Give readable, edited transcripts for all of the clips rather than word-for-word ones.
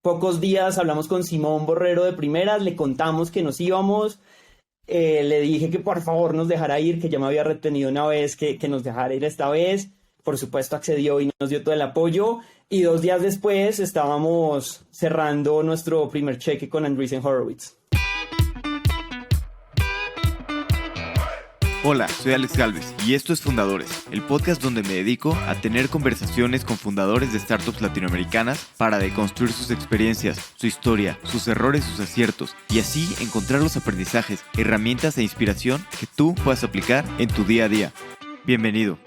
pocos días hablamos con Simón Borrero de primeras, le contamos que nos íbamos, le dije que por favor nos dejara ir, que ya me había retenido una vez, que nos dejara ir esta vez. Por supuesto accedió y nos dio todo el apoyo. Y 2 días después estábamos cerrando nuestro primer cheque con Andreessen Horowitz. Hola, soy Alex Galvez y esto es Fundadores, el podcast donde me dedico a tener conversaciones con fundadores de startups latinoamericanas para deconstruir sus experiencias, su historia, sus errores, sus aciertos y así encontrar los aprendizajes, herramientas e inspiración que tú puedas aplicar en tu día a día. Bienvenido.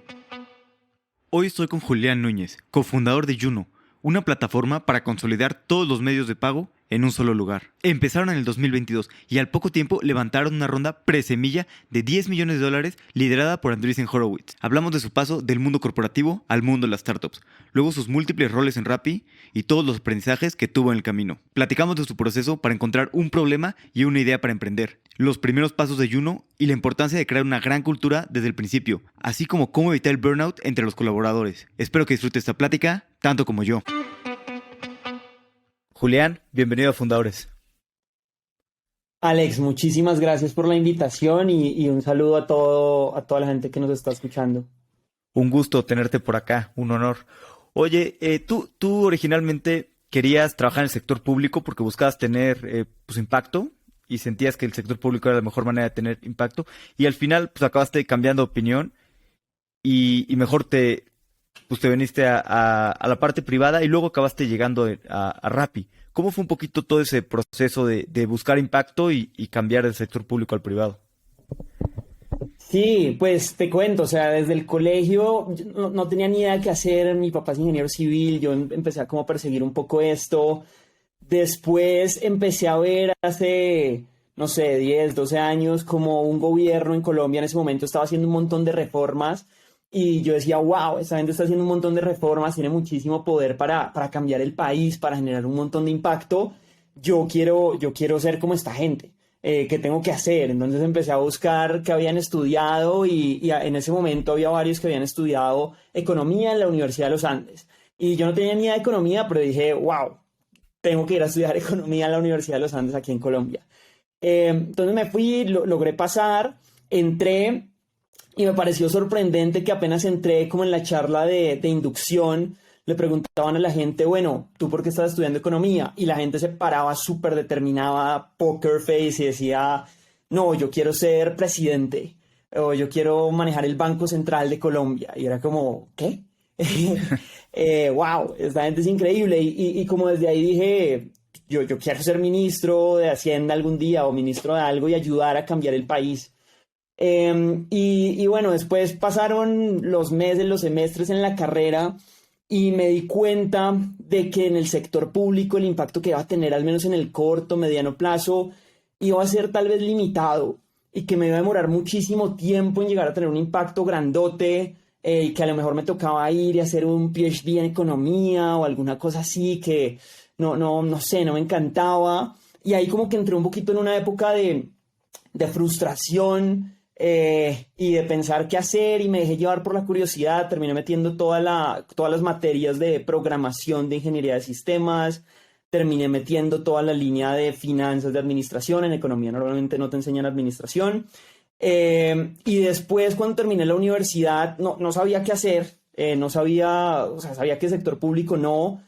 Hoy estoy con Julián Núñez, cofundador de Juno, una plataforma para consolidar todos los medios de pago en un solo lugar. Empezaron en el 2022 y al poco tiempo levantaron una ronda presemilla de $10 millones liderada por Andreessen Horowitz. Hablamos de su paso del mundo corporativo al mundo de las startups, luego sus múltiples roles en Rappi y todos los aprendizajes que tuvo en el camino. Platicamos de su proceso para encontrar un problema y una idea para emprender, los primeros pasos de Juno y la importancia de crear una gran cultura desde el principio, así como cómo evitar el burnout entre los colaboradores. Espero que disfrutes esta plática tanto como yo. Julián, bienvenido a Fundadores. Alex, muchísimas gracias por la invitación y un saludo a toda la gente que nos está escuchando. Un gusto tenerte por acá, un honor. Oye, tú originalmente querías trabajar en el sector público porque buscabas tener impacto y sentías que el sector público era la mejor manera de tener impacto y al final pues acabaste cambiando de opinión y mejor te veniste a la parte privada y luego acabaste llegando a Rappi. ¿Cómo fue un poquito todo ese proceso de buscar impacto y cambiar del sector público al privado? Sí, pues te cuento, o sea, desde el colegio yo no tenía ni idea qué hacer. Mi papá es ingeniero civil, yo empecé a como perseguir un poco esto. Después empecé a ver hace, no sé, 10, 12 años como un gobierno en Colombia en ese momento estaba haciendo un montón de reformas. Y yo decía, wow, esta gente está haciendo un montón de reformas, tiene muchísimo poder para cambiar el país, para generar un montón de impacto. Yo quiero ser como esta gente. ¿Qué tengo que hacer? Entonces empecé a buscar qué habían estudiado y en ese momento había varios que habían estudiado economía en la Universidad de los Andes. Y yo no tenía ni idea de economía, pero dije, wow, tengo que ir a estudiar economía en la Universidad de los Andes aquí en Colombia. Entonces me fui, logré pasar, entré. Y me pareció sorprendente que apenas entré como en la charla de inducción, le preguntaban a la gente, bueno, ¿tú por qué estás estudiando economía? Y la gente se paraba súper determinada, poker face, y decía, no, yo quiero ser presidente, o yo quiero manejar el Banco Central de Colombia. Y era como, ¿qué? Wow, esta gente es increíble. Y como desde ahí dije, yo quiero ser ministro de Hacienda algún día, o ministro de algo y ayudar a cambiar el país. Y bueno, después pasaron los meses, los semestres en la carrera y me di cuenta de que en el sector público el impacto que iba a tener, al menos en el corto, mediano plazo, iba a ser tal vez limitado y que me iba a demorar muchísimo tiempo en llegar a tener un impacto grandote, y que a lo mejor me tocaba ir y hacer un PhD en economía o alguna cosa así que no sé, no me encantaba. Y ahí como que entré un poquito en una época de frustración, y de pensar qué hacer, y me dejé llevar por la curiosidad. Terminé metiendo todas las materias de programación, de ingeniería de sistemas, terminé metiendo toda la línea de finanzas, de administración. En economía normalmente no te enseñan administración. Y después, cuando terminé la universidad, no sabía qué hacer, no sabía, o sea, sabía que el sector público no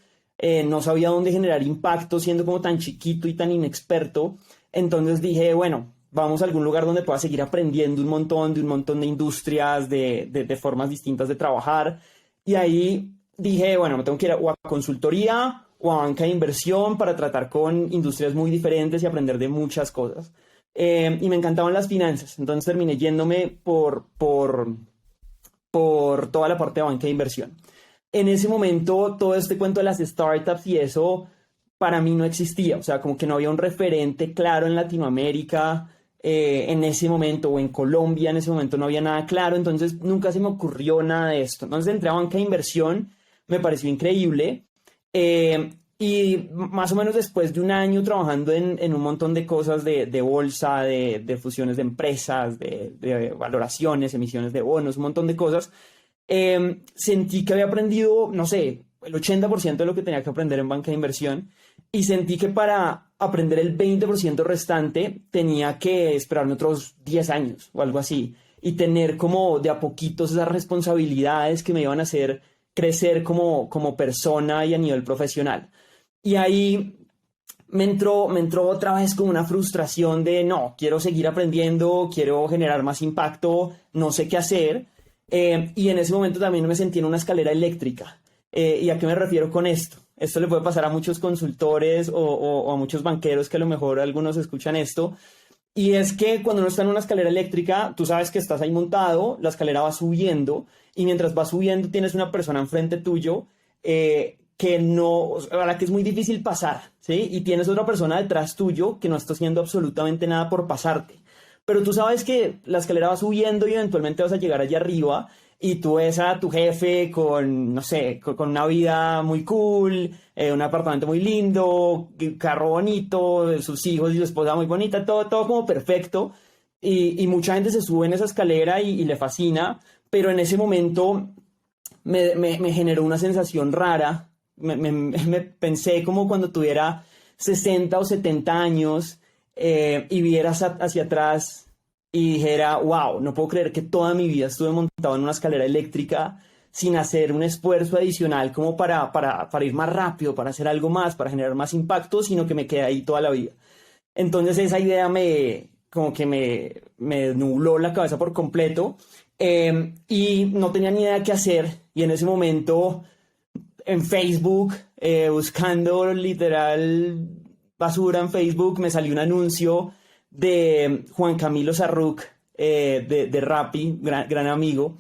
sabía dónde generar impacto siendo como tan chiquito y tan inexperto. Entonces dije, bueno, vamos a algún lugar donde pueda seguir aprendiendo un montón de industrias, de formas distintas de trabajar. Y ahí dije, bueno, me tengo que ir o a consultoría o a banca de inversión para tratar con industrias muy diferentes y aprender de muchas cosas. Y me encantaban las finanzas, entonces terminé yéndome por toda la parte de banca de inversión. En ese momento, todo este cuento de las startups y eso, para mí no existía. O sea, como que no había un referente claro en Latinoamérica en ese momento, o en Colombia en ese momento no había nada claro, entonces nunca se me ocurrió nada de esto. Entonces entré a banca de inversión, me pareció increíble, y más o menos después de un año trabajando en un montón de cosas de bolsa, de fusiones de empresas, de valoraciones, emisiones de bonos, un montón de cosas, sentí que había aprendido, no sé, el 80% de lo que tenía que aprender en banca de inversión. y sentí que para aprender el 20% restante tenía que esperarme otros 10 años o algo así y tener como de a poquitos esas responsabilidades que me iban a hacer crecer como persona y a nivel profesional. Y ahí me entró otra vez como una frustración de no, quiero seguir aprendiendo, quiero generar más impacto, no sé qué hacer. Y en ese momento también me sentí en una escalera eléctrica. ¿Y a qué me refiero con esto? Esto le puede pasar a muchos consultores o a muchos banqueros que a lo mejor algunos escuchan esto. Y es que cuando uno está en una escalera eléctrica, tú sabes que estás ahí montado, la escalera va subiendo y mientras va subiendo tienes una persona enfrente tuyo que no, a la que es muy difícil pasar, ¿sí? Y tienes otra persona detrás tuyo que no está haciendo absolutamente nada por pasarte. Pero tú sabes que la escalera va subiendo y eventualmente vas a llegar allá arriba y tú ves a tu jefe con, no sé, con una vida muy cool, un apartamento muy lindo, carro bonito, sus hijos y su esposa muy bonita, todo como perfecto. Y mucha gente se sube en esa escalera y le fascina, pero en ese momento me generó una sensación rara. Me pensé como cuando tuviera 60 o 70 años y viera hacia atrás y dijera, wow, no puedo creer que toda mi vida estuve montado en una escalera eléctrica sin hacer un esfuerzo adicional como para ir más rápido, para hacer algo más, para generar más impacto, sino que me quedé ahí toda la vida. Entonces esa idea como que me nubló la cabeza por completo y no tenía ni idea qué hacer. Y en ese momento en Facebook, buscando literal basura en Facebook, me salió un anuncio de Juan Camilo Sarruc, de Rappi, gran amigo,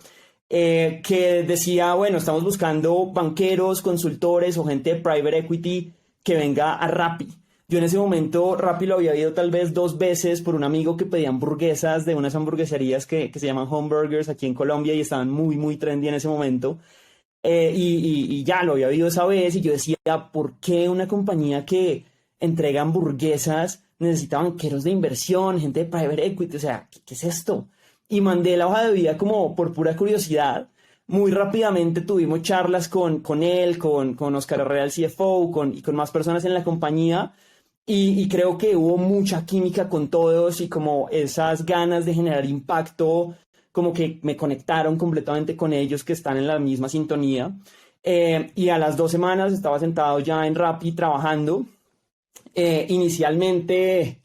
que decía, bueno, estamos buscando banqueros, consultores o gente de private equity que venga a Rappi. Yo en ese momento Rappi lo había ido tal vez 2 veces por un amigo que pedía hamburguesas de unas hamburgueserías que se llaman Home Burgers aquí en Colombia y estaban muy, muy trendy en ese momento. Y ya lo había oído esa vez y yo decía, ¿por qué una compañía que entrega hamburguesas necesita banqueros de inversión, gente de private equity? O sea, ¿qué es esto? Y mandé la hoja de vida como por pura curiosidad. Muy rápidamente tuvimos charlas con él, con Oscar Herrera, el CFO, y con más personas en la compañía. Y creo que hubo mucha química con todos y como esas ganas de generar impacto como que me conectaron completamente con ellos que están en la misma sintonía. Y a las 2 semanas estaba sentado ya en Rappi trabajando. Inicialmente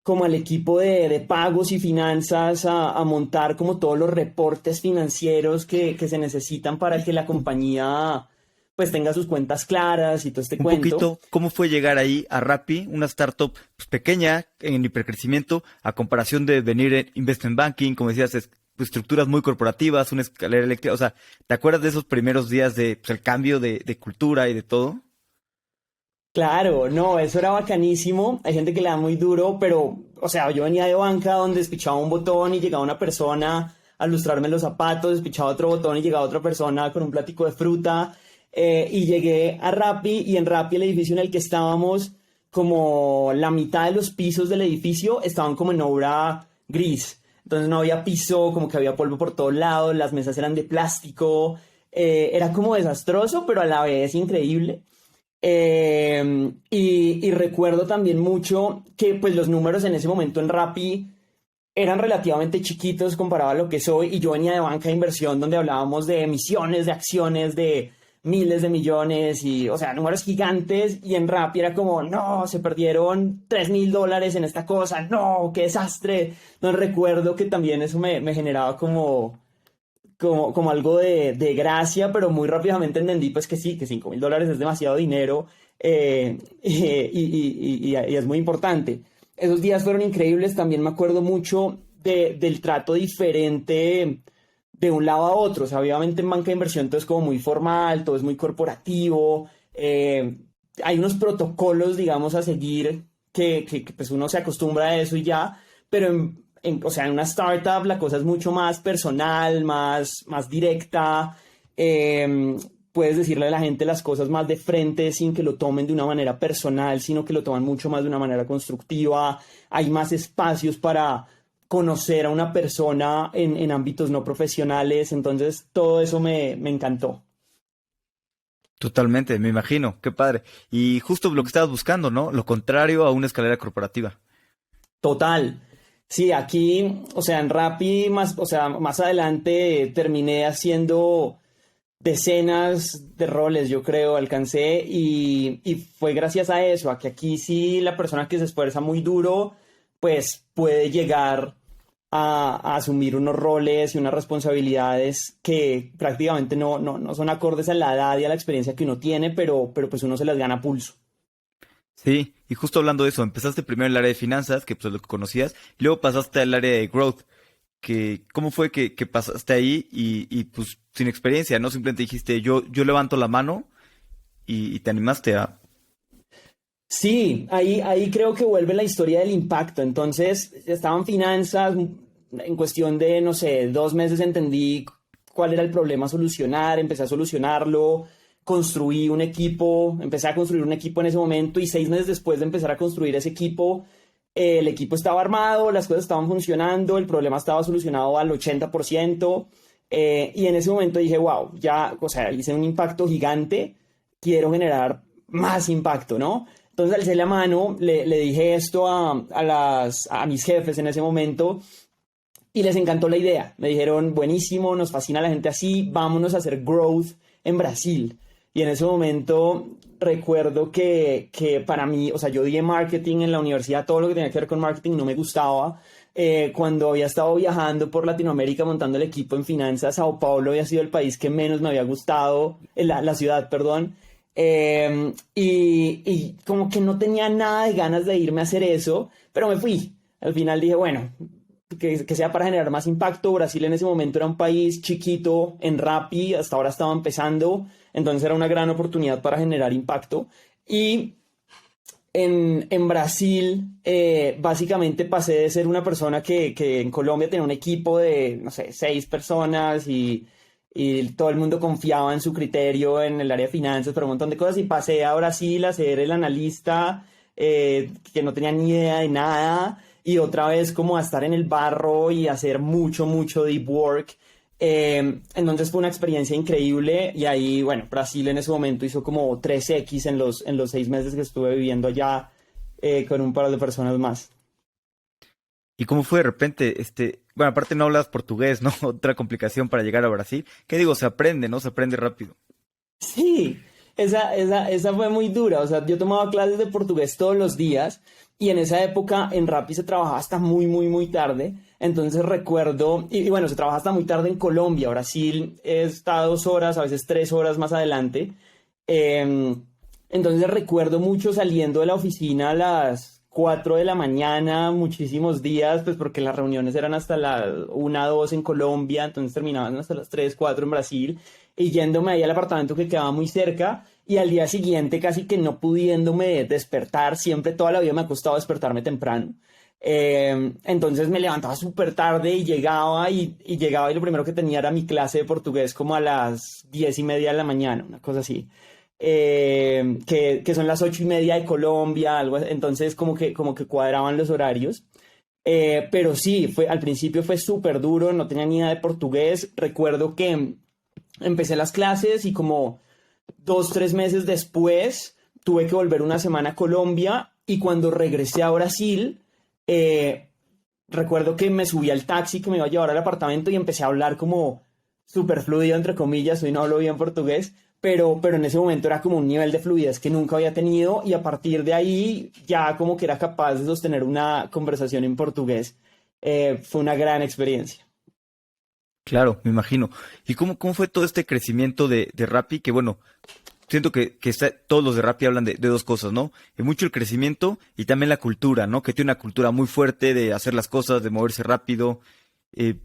como al equipo de pagos y finanzas a montar como todos los reportes financieros que se necesitan para que la compañía pues tenga sus cuentas claras y todo este Un cuento. poquito, ¿cómo fue llegar ahí a Rappi, una startup pues, pequeña en hipercrecimiento, a comparación de venir en investment banking, como decías, pues, estructuras muy corporativas, una escalera eléctrica? O sea, ¿te acuerdas de esos primeros días de pues, el cambio de cultura y de todo? Claro, no, eso era bacanísimo. Hay gente que le da muy duro, pero, o sea, yo venía de banca donde despichaba un botón y llegaba una persona a lustrarme los zapatos, despichaba otro botón y llegaba otra persona con un platico de fruta. Y llegué a Rappi y en Rappi el edificio en el que estábamos, como la mitad de los pisos del edificio estaban como en obra gris. Entonces no había piso, como que había polvo por todos lados, las mesas eran de plástico. Era como desastroso, pero a la vez increíble. Y recuerdo también mucho que pues los números en ese momento en Rappi eran relativamente chiquitos comparado a lo que soy y yo venía de banca de inversión donde hablábamos de emisiones de acciones de miles de millones y o sea números gigantes y en Rappi era como no, se perdieron $3,000 en esta cosa, no, qué desastre. No recuerdo que también eso me generaba como algo de gracia, pero muy rápidamente entendí pues que sí, que $5,000 es demasiado dinero y es muy importante. Esos días fueron increíbles, también me acuerdo mucho del trato diferente de un lado a otro. O sea, obviamente en banca de inversión todo es como muy formal, todo es muy corporativo, hay unos protocolos, digamos, a seguir que pues uno se acostumbra a eso y ya, pero o sea, en una startup la cosa es mucho más personal, más directa. Puedes decirle a la gente las cosas más de frente sin que lo tomen de una manera personal, sino que lo toman mucho más de una manera constructiva. Hay más espacios para conocer a una persona en ámbitos no profesionales. Entonces, todo eso me encantó. Totalmente, me imagino, qué padre. Y justo lo que estabas buscando, ¿no? Lo contrario a una escalera corporativa. Total. Sí, aquí, o sea, en Rappi, más, o sea, más adelante terminé haciendo decenas de roles, yo creo, alcancé y fue gracias a eso, a que aquí sí la persona que se esfuerza muy duro, pues puede llegar a asumir unos roles y unas responsabilidades que prácticamente no son acordes a la edad y a la experiencia que uno tiene, pero pues uno se las gana a pulso. Sí, y justo hablando de eso, empezaste primero en el área de finanzas, que pues es lo que conocías, y luego pasaste al área de growth, que ¿cómo fue que pasaste ahí y pues sin experiencia, ¿no? Simplemente dijiste, yo levanto la mano y te animaste a... Sí, ahí creo que vuelve la historia del impacto. Entonces, estaban finanzas, en cuestión de, no sé, 2 meses entendí cuál era el problema a solucionar, empecé a solucionarlo, construí un equipo, empecé a construir un equipo en ese momento y 6 meses después de empezar a construir ese equipo, el equipo estaba armado, las cosas estaban funcionando, el problema estaba solucionado al 80%, y en ese momento dije, wow, ya, o sea, hice un impacto gigante, quiero generar más impacto, ¿no? Entonces alcé la mano, le dije esto a mis jefes en ese momento y les encantó la idea. Me dijeron, buenísimo, nos fascina la gente así, vámonos a hacer growth en Brasil. Y en ese momento recuerdo que para mí, o sea, yo di marketing en la universidad, todo lo que tenía que ver con marketing no me gustaba. Cuando había estado viajando por Latinoamérica montando el equipo en finanzas, Sao Paulo había sido el país que menos me había gustado, la ciudad, perdón. Y como que no tenía nada de ganas de irme a hacer eso, pero me fui. Al final dije, bueno, que sea para generar más impacto. Brasil en ese momento era un país chiquito en Rappi, hasta ahora estaba empezando, entonces era una gran oportunidad para generar impacto. Y en Brasil, básicamente pasé de ser una persona que en Colombia tenía un equipo de, no sé, 6 personas y todo el mundo confiaba en su criterio en el área de finanzas, pero un montón de cosas, y pasé a Brasil a ser el analista que no tenía ni idea de nada, y otra vez como a estar en el barro y hacer mucho, mucho deep work. Entonces fue una experiencia increíble y ahí, bueno, Brasil en ese momento hizo como 3x en los 6 meses que estuve viviendo allá con un par de personas más. ¿Y cómo fue de repente, bueno, aparte no hablas portugués, ¿no? Otra complicación para llegar a Brasil. ¿Qué digo? Se aprende, ¿no? Se aprende rápido. Sí, esa fue muy dura. O sea, yo tomaba clases de portugués todos los días y en esa época en Rappi se trabajaba hasta muy, muy, muy tarde. Entonces recuerdo, y bueno, se trabaja hasta muy tarde en Colombia. Brasil está 2 horas, a veces 3 horas más adelante. Entonces recuerdo mucho saliendo de la oficina a las 4 de la mañana, muchísimos días, pues porque las reuniones eran hasta las 1, 2 en Colombia, entonces terminaban hasta las 3, 4 en Brasil, y yéndome ahí al apartamento que quedaba muy cerca, y al día siguiente casi que no pudiéndome despertar, siempre toda la vida me ha costado despertarme temprano. Entonces me levantaba súper tarde y llegaba y lo primero que tenía era mi clase de portugués como a las 10:30 de la mañana, una cosa así. Que son las 8:30 de Colombia, entonces como que cuadraban los horarios. Pero sí, al principio fue súper duro, no tenía ni idea de portugués. Recuerdo que empecé las clases y como 2, 3 meses después tuve que volver una semana a Colombia y cuando regresé a Brasil, eh, recuerdo que me subí al taxi que me iba a llevar al apartamento y empecé a hablar como súper fluido, entre comillas, hoy no hablo bien portugués, pero en ese momento era como un nivel de fluidez que nunca había tenido y a partir de ahí ya como que era capaz de sostener una conversación en portugués. Fue una gran experiencia. Claro, me imagino. ¿Y cómo fue todo este crecimiento de Rappi? Que bueno, siento que todos los de Rappi hablan de dos cosas, ¿no? Mucho el crecimiento y también la cultura, ¿no? Que tiene una cultura muy fuerte de hacer las cosas, de moverse rápido. Eh,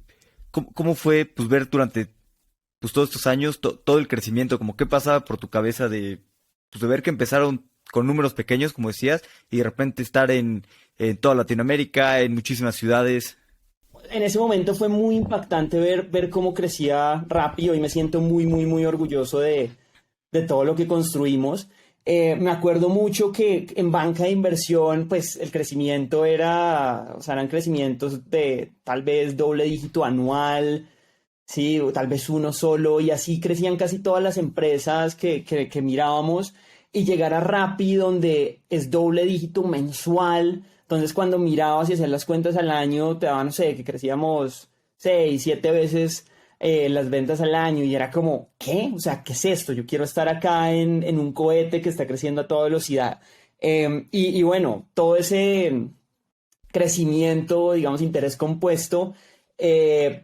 ¿cómo fue pues ver durante pues todos estos años todo el crecimiento? Como qué pasaba por tu cabeza pues, de ver que empezaron con números pequeños, como decías, y de repente estar en toda Latinoamérica, en muchísimas ciudades. En ese momento fue muy impactante ver cómo crecía Rappi. Hoy me siento muy, muy, muy orgulloso de todo lo que construimos. Me acuerdo mucho que en banca de inversión, pues el crecimiento o sea, eran crecimientos de tal vez doble dígito anual. sí, o tal vez uno solo, y así crecían casi todas las empresas que mirábamos, y llegar a Rappi, donde es doble dígito mensual. Entonces, cuando mirabas y hacías las cuentas al año, te daban, no sé, que crecíamos 6, 7 veces las ventas al año, y era como, ¿qué? O sea, ¿qué es esto? Yo quiero estar acá en un cohete que está creciendo a toda velocidad. Y bueno, todo ese crecimiento, digamos, interés compuesto,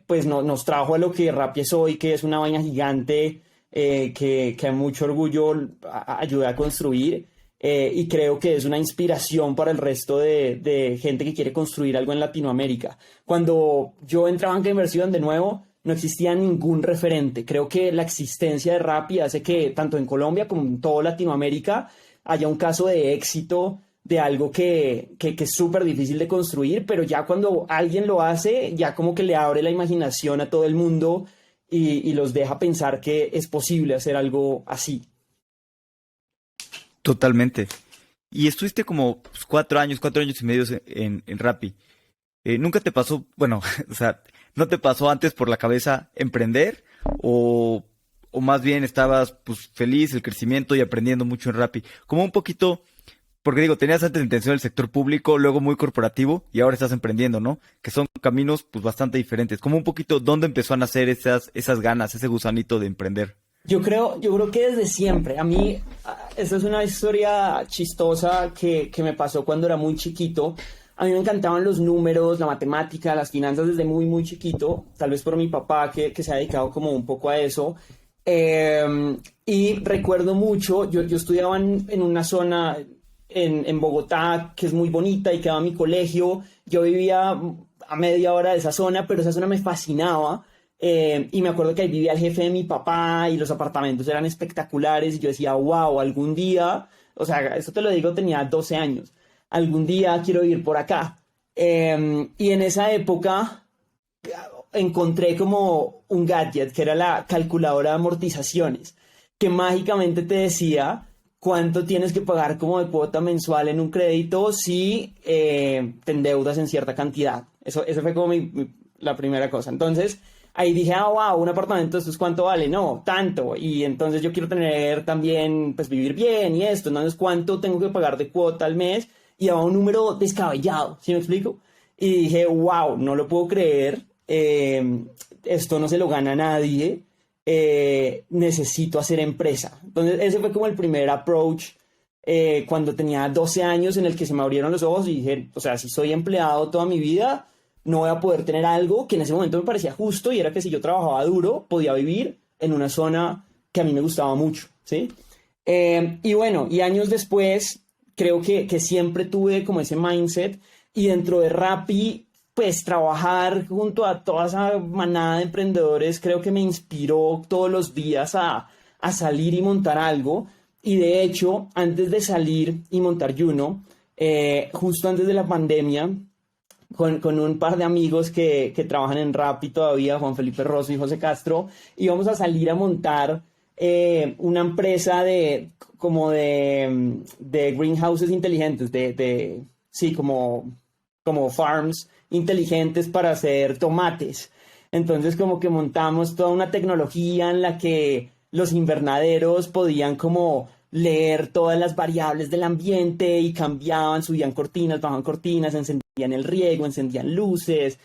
pues nos trajo a lo que Rappi es hoy, que es una vaina gigante, que a mucho orgullo ayuda a construir, y creo que es una inspiración para el resto de gente que quiere construir algo en Latinoamérica. Cuando yo entré a banca de inversión, de nuevo, no existía ningún referente. Creo que la existencia de Rappi hace que tanto en Colombia como en toda Latinoamérica haya un caso de éxito de algo que es súper difícil de construir, pero ya cuando alguien lo hace, ya como que le abre la imaginación a todo el mundo, y los deja pensar que es posible hacer algo así. Totalmente. Y estuviste como pues, 4 años y medio en Rappi. ¿Nunca te pasó, bueno, o sea, no te pasó antes por la cabeza emprender o más bien estabas pues feliz, el crecimiento y aprendiendo mucho en Rappi? Como un poquito, porque digo, tenías antes intención del sector público, luego muy corporativo y ahora estás emprendiendo, ¿no? Que son caminos pues bastante diferentes. Como un poquito, ¿dónde empezó a nacer esas ganas, ese gusanito de emprender? Yo creo que desde siempre. A mí, esta es una historia chistosa que me pasó cuando era muy chiquito. A mí me encantaban los números, la matemática, las finanzas desde muy, muy chiquito. Tal vez por mi papá que se ha dedicado como un poco a eso. Y recuerdo mucho, yo estudiaba en una zona en Bogotá que es muy bonita y quedaba mi colegio. Yo vivía a media hora de esa zona, pero esa zona me fascinaba. Y me acuerdo que ahí vivía el jefe de mi papá y los apartamentos eran espectaculares. Y yo decía, wow, algún día, o sea, esto te lo digo, tenía 12 años, algún día quiero vivir por acá. Y en esa época encontré como un gadget que era la calculadora de amortizaciones, que mágicamente te decía cuánto tienes que pagar como de cuota mensual en un crédito si te endeudas en cierta cantidad. Eso fue como la primera cosa. Entonces, ahí dije, wow, un apartamento, ¿esto es cuánto vale? No, tanto. Y entonces yo quiero tener también, pues vivir bien y esto. Entonces, ¿cuánto tengo que pagar de cuota al mes? Y daba un número descabellado, ¿sí me explico? Y dije, wow, no lo puedo creer. Esto no se lo gana a nadie. Necesito hacer empresa. Entonces, ese fue como el primer approach cuando tenía 12 años, en el que se me abrieron los ojos y dije, o sea, si soy empleado toda mi vida, no voy a poder tener algo que en ese momento me parecía justo, y era que si yo trabajaba duro, podía vivir en una zona que a mí me gustaba mucho, ¿sí? Y bueno, y años después, creo que siempre tuve como ese mindset, y dentro de Rappi, pues trabajar junto a toda esa manada de emprendedores, creo que me inspiró todos los días a salir y montar algo. Y de hecho, antes de salir y montar Juno, justo antes de la pandemia, con un par de amigos que trabajan en Rappi todavía, Juan Felipe Rosso y José Castro, íbamos a salir a montar una empresa de greenhouses inteligentes, sí, como farms inteligentes para hacer tomates. Entonces, como que montamos toda una tecnología en la que los invernaderos podían como leer todas las variables del ambiente y cambiaban, subían cortinas, bajaban cortinas, encendían el riego, encendían luces,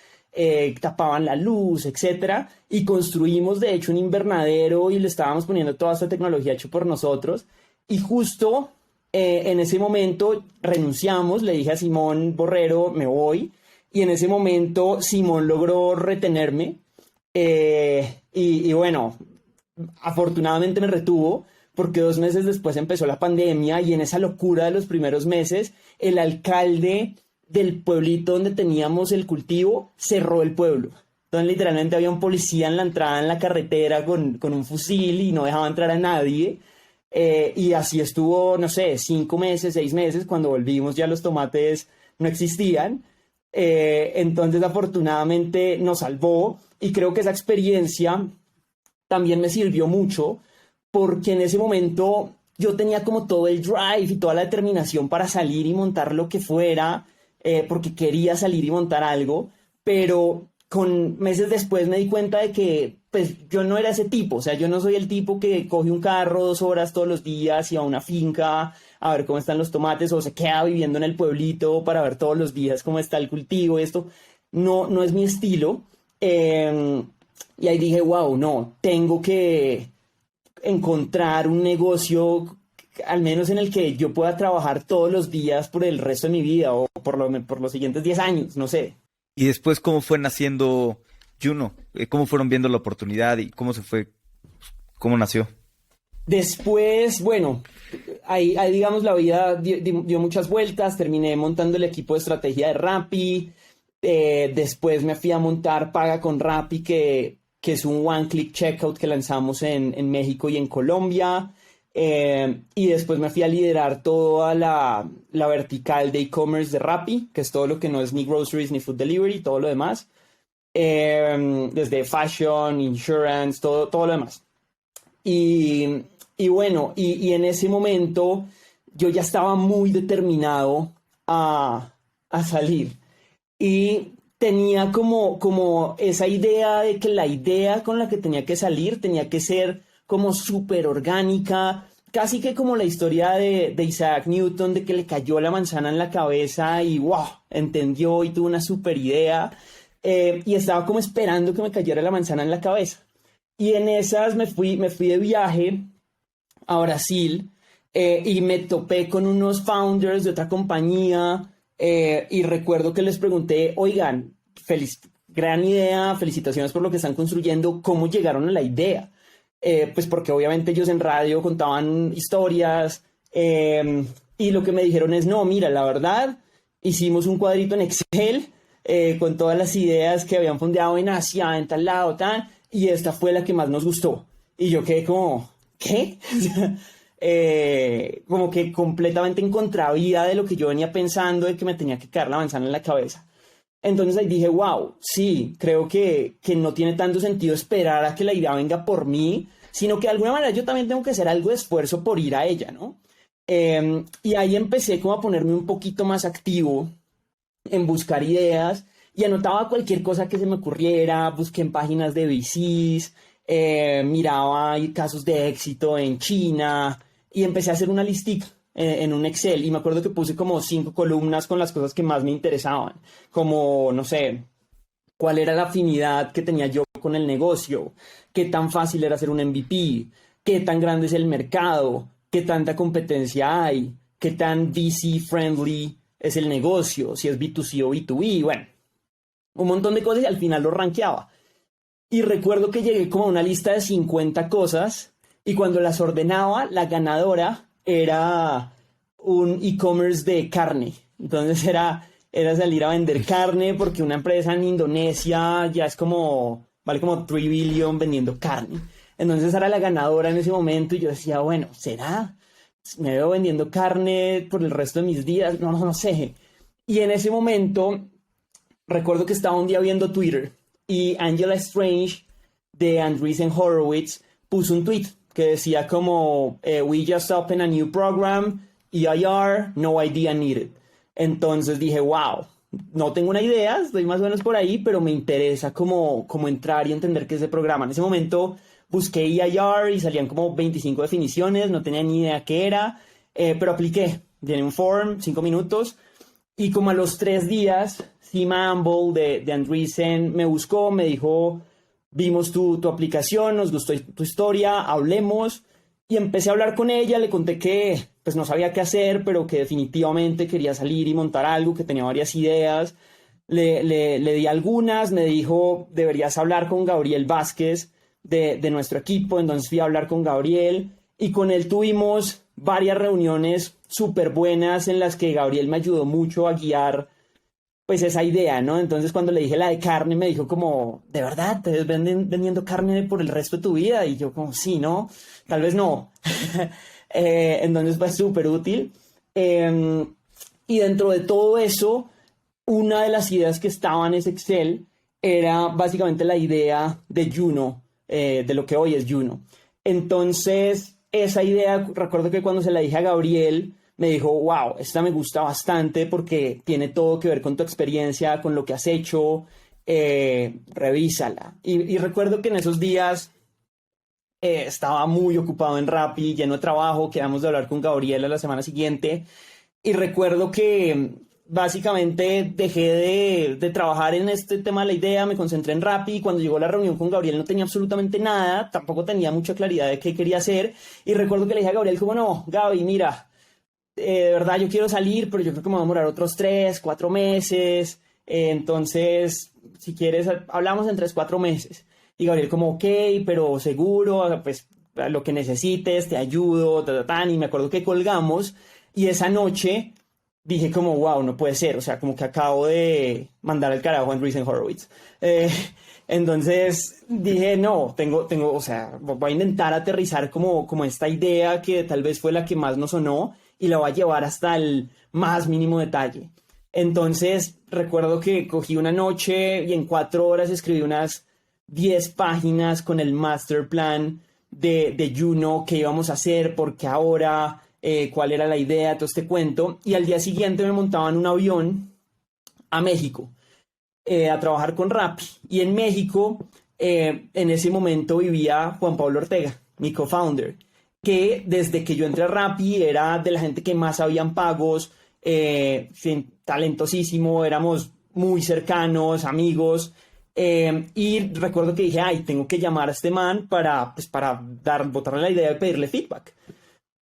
tapaban la luz, etcétera. Y construimos, de hecho, un invernadero y le estábamos poniendo toda esta tecnología hecha por nosotros. Y justo en ese momento renunciamos, le dije a Simón Borrero, me voy. Y en ese momento Simón logró retenerme, y bueno, afortunadamente me retuvo, porque 2 meses después empezó la pandemia, y en esa locura de los primeros meses, el alcalde del pueblito donde teníamos el cultivo cerró el pueblo. Entonces literalmente había un policía en la entrada, en la carretera, con un fusil, y no dejaba entrar a nadie. Y así estuvo, no sé, 5 meses, 6 meses. Cuando volvimos ya los tomates no existían. Entonces afortunadamente nos salvó, y creo que esa experiencia también me sirvió mucho, porque en ese momento yo tenía como todo el drive y toda la determinación para salir y montar lo que fuera, porque quería salir y montar algo, pero meses después me di cuenta de que pues yo no era ese tipo, o sea, yo no soy el tipo que coge un carro 2 horas todos los días y va a una finca a ver cómo están los tomates o se queda viviendo en el pueblito para ver todos los días cómo está el cultivo, esto no, no es mi estilo. Y ahí dije, wow, no, tengo que encontrar un negocio al menos en el que yo pueda trabajar todos los días por el resto de mi vida o por los siguientes 10 años, no sé. Y después, ¿cómo fue naciendo Juno? ¿Cómo fueron viendo la oportunidad y cómo nació? Después, bueno, ahí digamos la vida dio muchas vueltas, terminé montando el equipo de estrategia de Rappi, después me fui a montar Paga con Rappi, que es un one-click checkout que lanzamos en México y en Colombia, y después me fui a liderar toda la vertical de e-commerce de Rappi, que es todo lo que no es ni groceries ni food delivery, todo lo demás, desde fashion, insurance, todo lo demás. Y bueno, y en ese momento yo ya estaba muy determinado a salir. Y tenía como esa idea de que la idea con la que tenía que salir tenía que ser como súper orgánica, casi que como la historia de Isaac Newton, de que le cayó la manzana en la cabeza y wow, entendió y tuvo una súper idea. Y estaba como esperando que me cayera la manzana en la cabeza. Y en esas me fui de viaje a Brasil, y me topé con unos founders de otra compañía, y recuerdo que les pregunté, oigan, gran idea, felicitaciones por lo que están construyendo, ¿cómo llegaron a la idea? Pues porque obviamente ellos en radio contaban historias, y lo que me dijeron es, no, mira, la verdad, hicimos un cuadrito en Excel con todas las ideas que habían fondeado en Asia, en tal lado, tal, y esta fue la que más nos gustó. Y yo quedé como, ¿qué? Como que completamente en contravía de lo que yo venía pensando, de que me tenía que caer la manzana en la cabeza. Entonces ahí dije, wow, sí, creo que no tiene tanto sentido esperar a que la idea venga por mí, sino que de alguna manera yo también tengo que hacer algo de esfuerzo por ir a ella, ¿no? Y ahí empecé como a ponerme un poquito más activo en buscar ideas y anotaba cualquier cosa que se me ocurriera, busqué en páginas de VCs, miraba casos de éxito en China y empecé a hacer una listica en un Excel y me acuerdo que puse como 5 columnas con las cosas que más me interesaban, como, no sé, cuál era la afinidad que tenía yo con el negocio, qué tan fácil era hacer un MVP, qué tan grande es el mercado, qué tanta competencia hay, qué tan VC friendly es el negocio, si es B2C o B2B, bueno, un montón de cosas y al final lo rankeaba. Y recuerdo que llegué como a una lista de 50 cosas y cuando las ordenaba, la ganadora era un e-commerce de carne. Entonces era salir a vender carne porque una empresa en Indonesia ya es como, vale como 3 billion vendiendo carne. Entonces era la ganadora en ese momento y yo decía, bueno, ¿será? ¿Me veo vendiendo carne por el resto de mis días? No sé. Y en ese momento recuerdo que estaba un día viendo Twitter y Angela Strange de Andreessen Horowitz puso un tweet que decía como we just opened a new program, EIR, no idea needed. Entonces dije, wow, no tengo una idea, estoy más o menos por ahí, pero me interesa como entrar y entender qué es el programa. En ese momento busqué EIR y salían como 25 definiciones, no tenía ni idea qué era, pero apliqué, llené un form, 5 minutos, y como a los 3 días, Sima Amble de Andreessen me buscó, me dijo, vimos tu aplicación, nos gustó tu historia, hablemos, y empecé a hablar con ella, le conté que pues no sabía qué hacer, pero que definitivamente quería salir y montar algo, que tenía varias ideas. Le di algunas, me dijo, deberías hablar con Gabriel Vázquez de nuestro equipo, entonces fui a hablar con Gabriel y con él tuvimos varias reuniones súper buenas en las que Gabriel me ayudó mucho a guiar pues esa idea, ¿no? Entonces cuando le dije la de carne me dijo como, ¿de verdad te ves vendiendo carne por el resto de tu vida? Y yo como, sí, ¿no? Tal vez no. Entonces fue súper útil. Y dentro de todo eso, una de las ideas que estaba en ese Excel era básicamente la idea de Juno, de lo que hoy es Juno. Entonces, esa idea, recuerdo que cuando se la dije a Gabriel, me dijo, wow, esta me gusta bastante porque tiene todo que ver con tu experiencia, con lo que has hecho, revísala. Y recuerdo que en esos días estaba muy ocupado en Rappi, lleno de trabajo, quedamos de hablar con Gabriela la semana siguiente, y recuerdo que básicamente dejé de trabajar en este tema de la idea, me concentré en Rappi, y cuando llegó la reunión con Gabriel no tenía absolutamente nada, tampoco tenía mucha claridad de qué quería hacer, y recuerdo que le dije a Gabriel como, no, Gaby, mira, de verdad yo quiero salir, pero yo creo que me va a demorar otros 3, 4 meses, entonces, si quieres, hablamos en 3, 4 meses. Y Gabriel como, ok, pero seguro, pues lo que necesites, te ayudo, y me acuerdo que colgamos, y esa noche dije como, wow, no puede ser, o sea, como que acabo de mandar al carajo a Andreessen Horowitz. Entonces dije, no, o sea, voy a intentar aterrizar como esta idea que tal vez fue la que más nos sonó y la voy a llevar hasta el más mínimo detalle. Entonces recuerdo que cogí una noche y en 4 horas escribí unas 10 páginas con el master plan de Juno, qué íbamos a hacer, por qué ahora, cuál era la idea, todo este cuento. Y al día siguiente me montaba en un avión a México a trabajar con Rappi. Y en México, en ese momento vivía Juan Pablo Ortega, mi co-founder, que desde que yo entré a Rappi era de la gente que más sabían pagos, talentosísimo, éramos muy cercanos, amigos. Y recuerdo que dije, ay, tengo que llamar a este man para botarle la idea de pedirle feedback.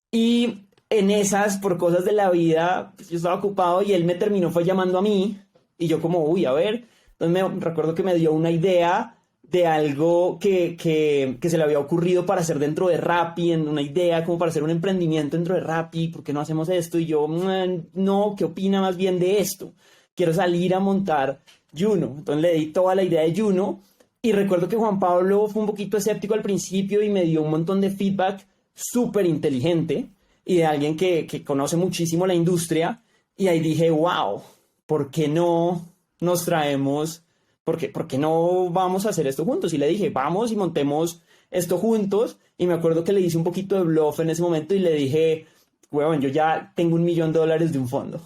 Y en esas, por cosas de la vida, pues, yo estaba ocupado y él me terminó fue llamando a mí y yo como, uy, a ver. Entonces recuerdo que me dio una idea de algo que se le había ocurrido para hacer dentro de Rappi, en una idea como para hacer un emprendimiento dentro de Rappi, ¿por qué no hacemos esto? Y yo, no, ¿qué opina más bien de esto? Quiero salir a montar Juno. Entonces le di toda la idea de Juno y recuerdo que Juan Pablo fue un poquito escéptico al principio y me dio un montón de feedback súper inteligente y de alguien que conoce muchísimo la industria y ahí dije, wow, ¿por qué no nos traemos, por qué no vamos a hacer esto juntos? Y le dije, vamos y montemos esto juntos y me acuerdo que le hice un poquito de bluff en ese momento y le dije, huevón, yo ya tengo $1 millón de un fondo.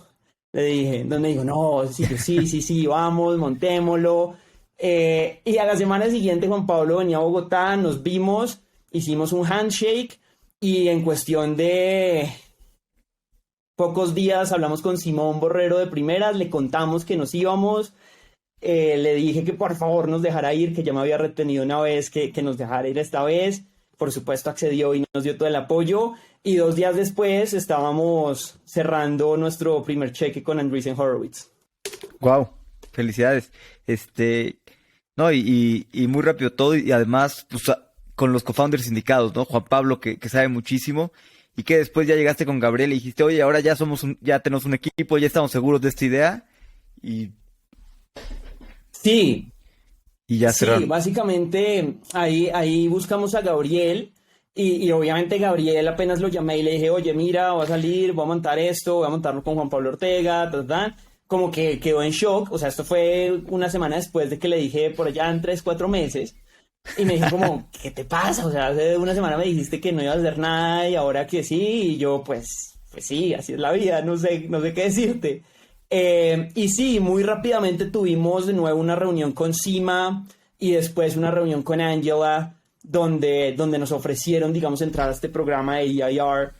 Le dije, entonces me dijo, no, sí, vamos, montémoslo. Y a la semana siguiente Juan Pablo venía a Bogotá, nos vimos, hicimos un handshake y en cuestión de pocos días hablamos con Simón Borrero de Primeras, le contamos que nos íbamos, le dije que por favor nos dejara ir, que ya me había retenido una vez, que nos dejara ir esta vez. Por supuesto accedió y nos dio todo el apoyo. Y 2 días después estábamos cerrando nuestro primer cheque con Andreessen Horowitz. Wow, felicidades. No, y muy rápido todo, y además, pues, con los co-founders indicados, ¿no? Juan Pablo, que sabe muchísimo, y que después ya llegaste con Gabriel y dijiste, oye, ahora ya ya tenemos un equipo, ya estamos seguros de esta idea, y sí, ya cerraron. sí, básicamente ahí buscamos a Gabriel. Y obviamente Gabriel apenas lo llamé y le dije, oye, mira, voy a salir, voy a montar esto, voy a montarlo con Juan Pablo Ortega, como que quedó en shock. O sea, esto fue una semana después de que le dije por allá en 3, 4 meses. Y me dijo como, ¿qué te pasa? O sea, hace una semana me dijiste que no ibas a hacer nada y ahora que sí. Y yo, pues sí, así es la vida, no sé qué decirte. Y sí, muy rápidamente tuvimos de nuevo una reunión con Sima y después una reunión con Angela, donde nos ofrecieron, digamos, entrar a este programa de EIR,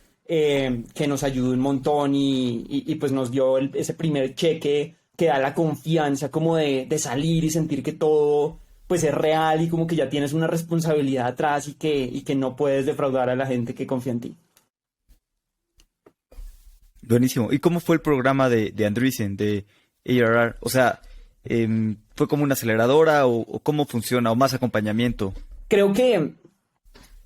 que nos ayudó un montón y pues nos dio ese primer cheque que da la confianza como de salir y sentir que todo pues es real y como que ya tienes una responsabilidad atrás y que no puedes defraudar a la gente que confía en ti. Buenísimo. ¿Y cómo fue el programa de Andreessen, de ARR? O sea, ¿fue como una aceleradora o cómo funciona, o más acompañamiento? Creo que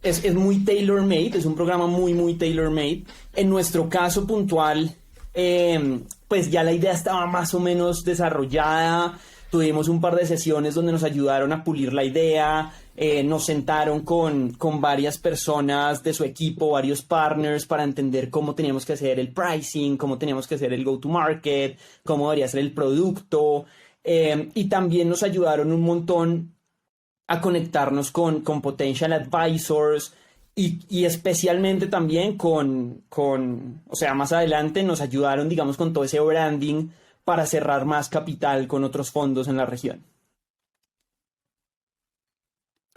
es muy tailor-made, es un programa muy, muy tailor-made. En nuestro caso puntual, pues ya la idea estaba más o menos desarrollada. Tuvimos un par de sesiones donde nos ayudaron a pulir la idea. Nos sentaron con varias personas de su equipo, varios partners, para entender cómo teníamos que hacer el pricing, cómo teníamos que hacer el go-to-market, cómo debería ser el producto. Y también nos ayudaron un montón a conectarnos con potential advisors y especialmente también o sea, más adelante nos ayudaron, digamos, con todo ese branding para cerrar más capital con otros fondos en la región.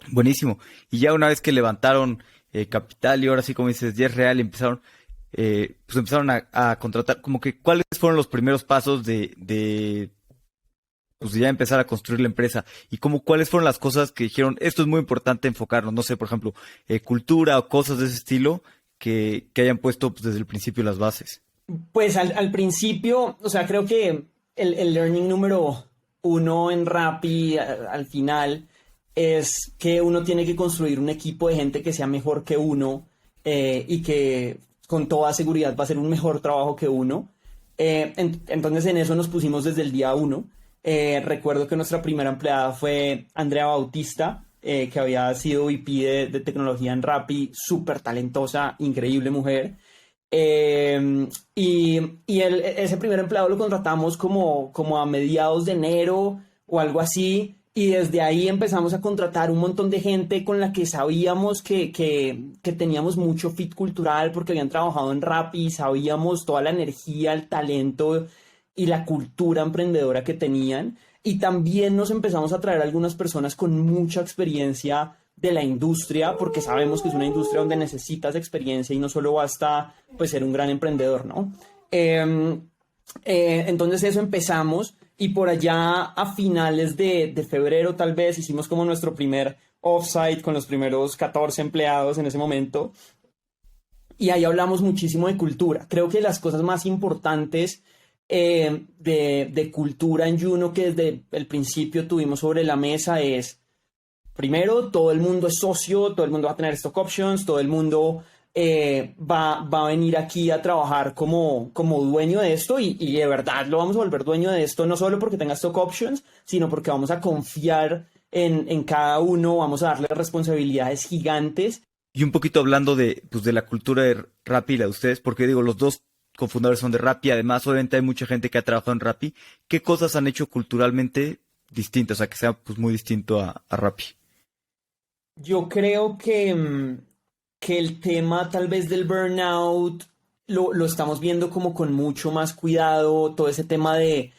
Buenísimo. Y ya una vez que levantaron capital y ahora sí, como dices, ya es real y empezaron, pues empezaron a contratar, como que ¿cuáles fueron los primeros pasos de pues ya empezar a construir la empresa? Y como cuáles fueron las cosas que dijeron, esto es muy importante enfocarnos, no sé, por ejemplo, cultura o cosas de ese estilo que hayan puesto pues, desde el principio las bases. Pues al principio, o sea, creo que el learning número uno en Rappi al final es que uno tiene que construir un equipo de gente que sea mejor que uno y que con toda seguridad va a hacer un mejor trabajo que uno. Entonces en eso nos pusimos desde el día uno. Recuerdo que nuestra primera empleada fue Andrea Bautista, que había sido VP de tecnología en Rappi, súper talentosa, increíble mujer. Ese primer empleado lo contratamos como a mediados de enero o algo así, y desde ahí empezamos a contratar un montón de gente con la que sabíamos que teníamos mucho fit cultural porque habían trabajado en Rappi, sabíamos toda la energía, el talento y la cultura emprendedora que tenían. Y también nos empezamos a traer algunas personas con mucha experiencia de la industria, porque sabemos que es una industria donde necesitas experiencia y no solo basta pues ser un gran emprendedor, ¿no? Entonces eso empezamos, y por allá a finales de febrero tal vez hicimos como nuestro primer offsite con los primeros 14 empleados en ese momento, y ahí hablamos muchísimo de cultura. Creo que las cosas más importantes de cultura en Juno que desde el principio tuvimos sobre la mesa es: primero, todo el mundo es socio, todo el mundo va a tener stock options, todo el mundo va a venir aquí a trabajar como dueño de esto, y de verdad lo vamos a volver dueño de esto, no solo porque tenga stock options, sino porque vamos a confiar en cada uno, vamos a darle responsabilidades gigantes. Y un poquito hablando pues, de la cultura de Rappi y la de ustedes, porque digo, los dos cofundadores son de Rappi, además obviamente hay mucha gente que ha trabajado en Rappi. ¿Qué cosas han hecho culturalmente distintas? O sea, que sea pues, muy distinto a Rappi. Yo creo que el tema tal vez del burnout lo estamos viendo como con mucho más cuidado, todo ese tema de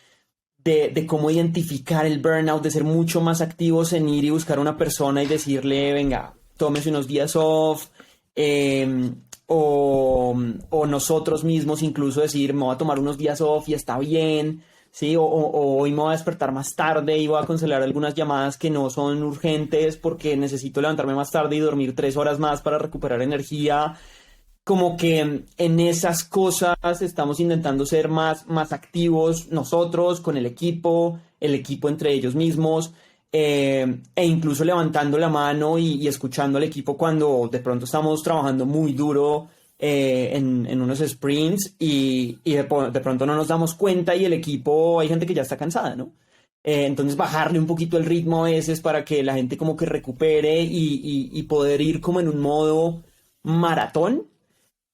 cómo identificar el burnout, de ser mucho más activos en ir y buscar a una persona y decirle, venga, tómese unos días off, o nosotros mismos incluso decir, me voy a tomar unos días off y está bien. Sí, o hoy me voy a despertar más tarde y voy a cancelar algunas llamadas que no son urgentes porque necesito levantarme más tarde y dormir 3 horas más para recuperar energía. Como que en esas cosas estamos intentando ser más activos nosotros con el equipo entre ellos mismos, e incluso levantando la mano y escuchando al equipo cuando de pronto estamos trabajando muy duro en unos sprints y de pronto no nos damos cuenta y el equipo, hay gente que ya está cansada, ¿no? Entonces bajarle un poquito el ritmo a veces para que la gente como que recupere y poder ir como en un modo maratón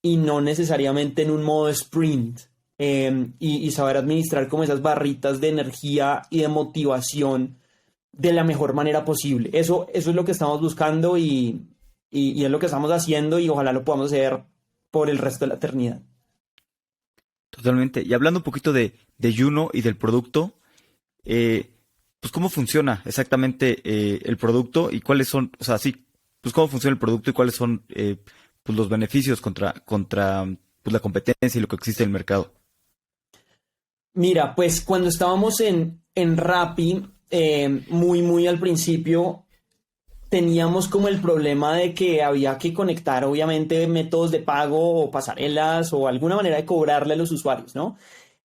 y no necesariamente en un modo sprint, y saber administrar como esas barritas de energía y de motivación de la mejor manera posible. Eso es lo que estamos buscando y es lo que estamos haciendo, y ojalá lo podamos hacer por el resto de la eternidad. Totalmente. Y hablando un poquito de Juno y del producto, pues cómo funciona exactamente el producto y cuáles son, o sea, sí, pues cómo funciona el producto y cuáles son pues los beneficios contra pues la competencia y lo que existe en el mercado. Mira, pues cuando estábamos en Rappi, muy al principio, teníamos como el problema de que había que conectar obviamente métodos de pago o pasarelas o alguna manera de cobrarle a los usuarios, ¿no?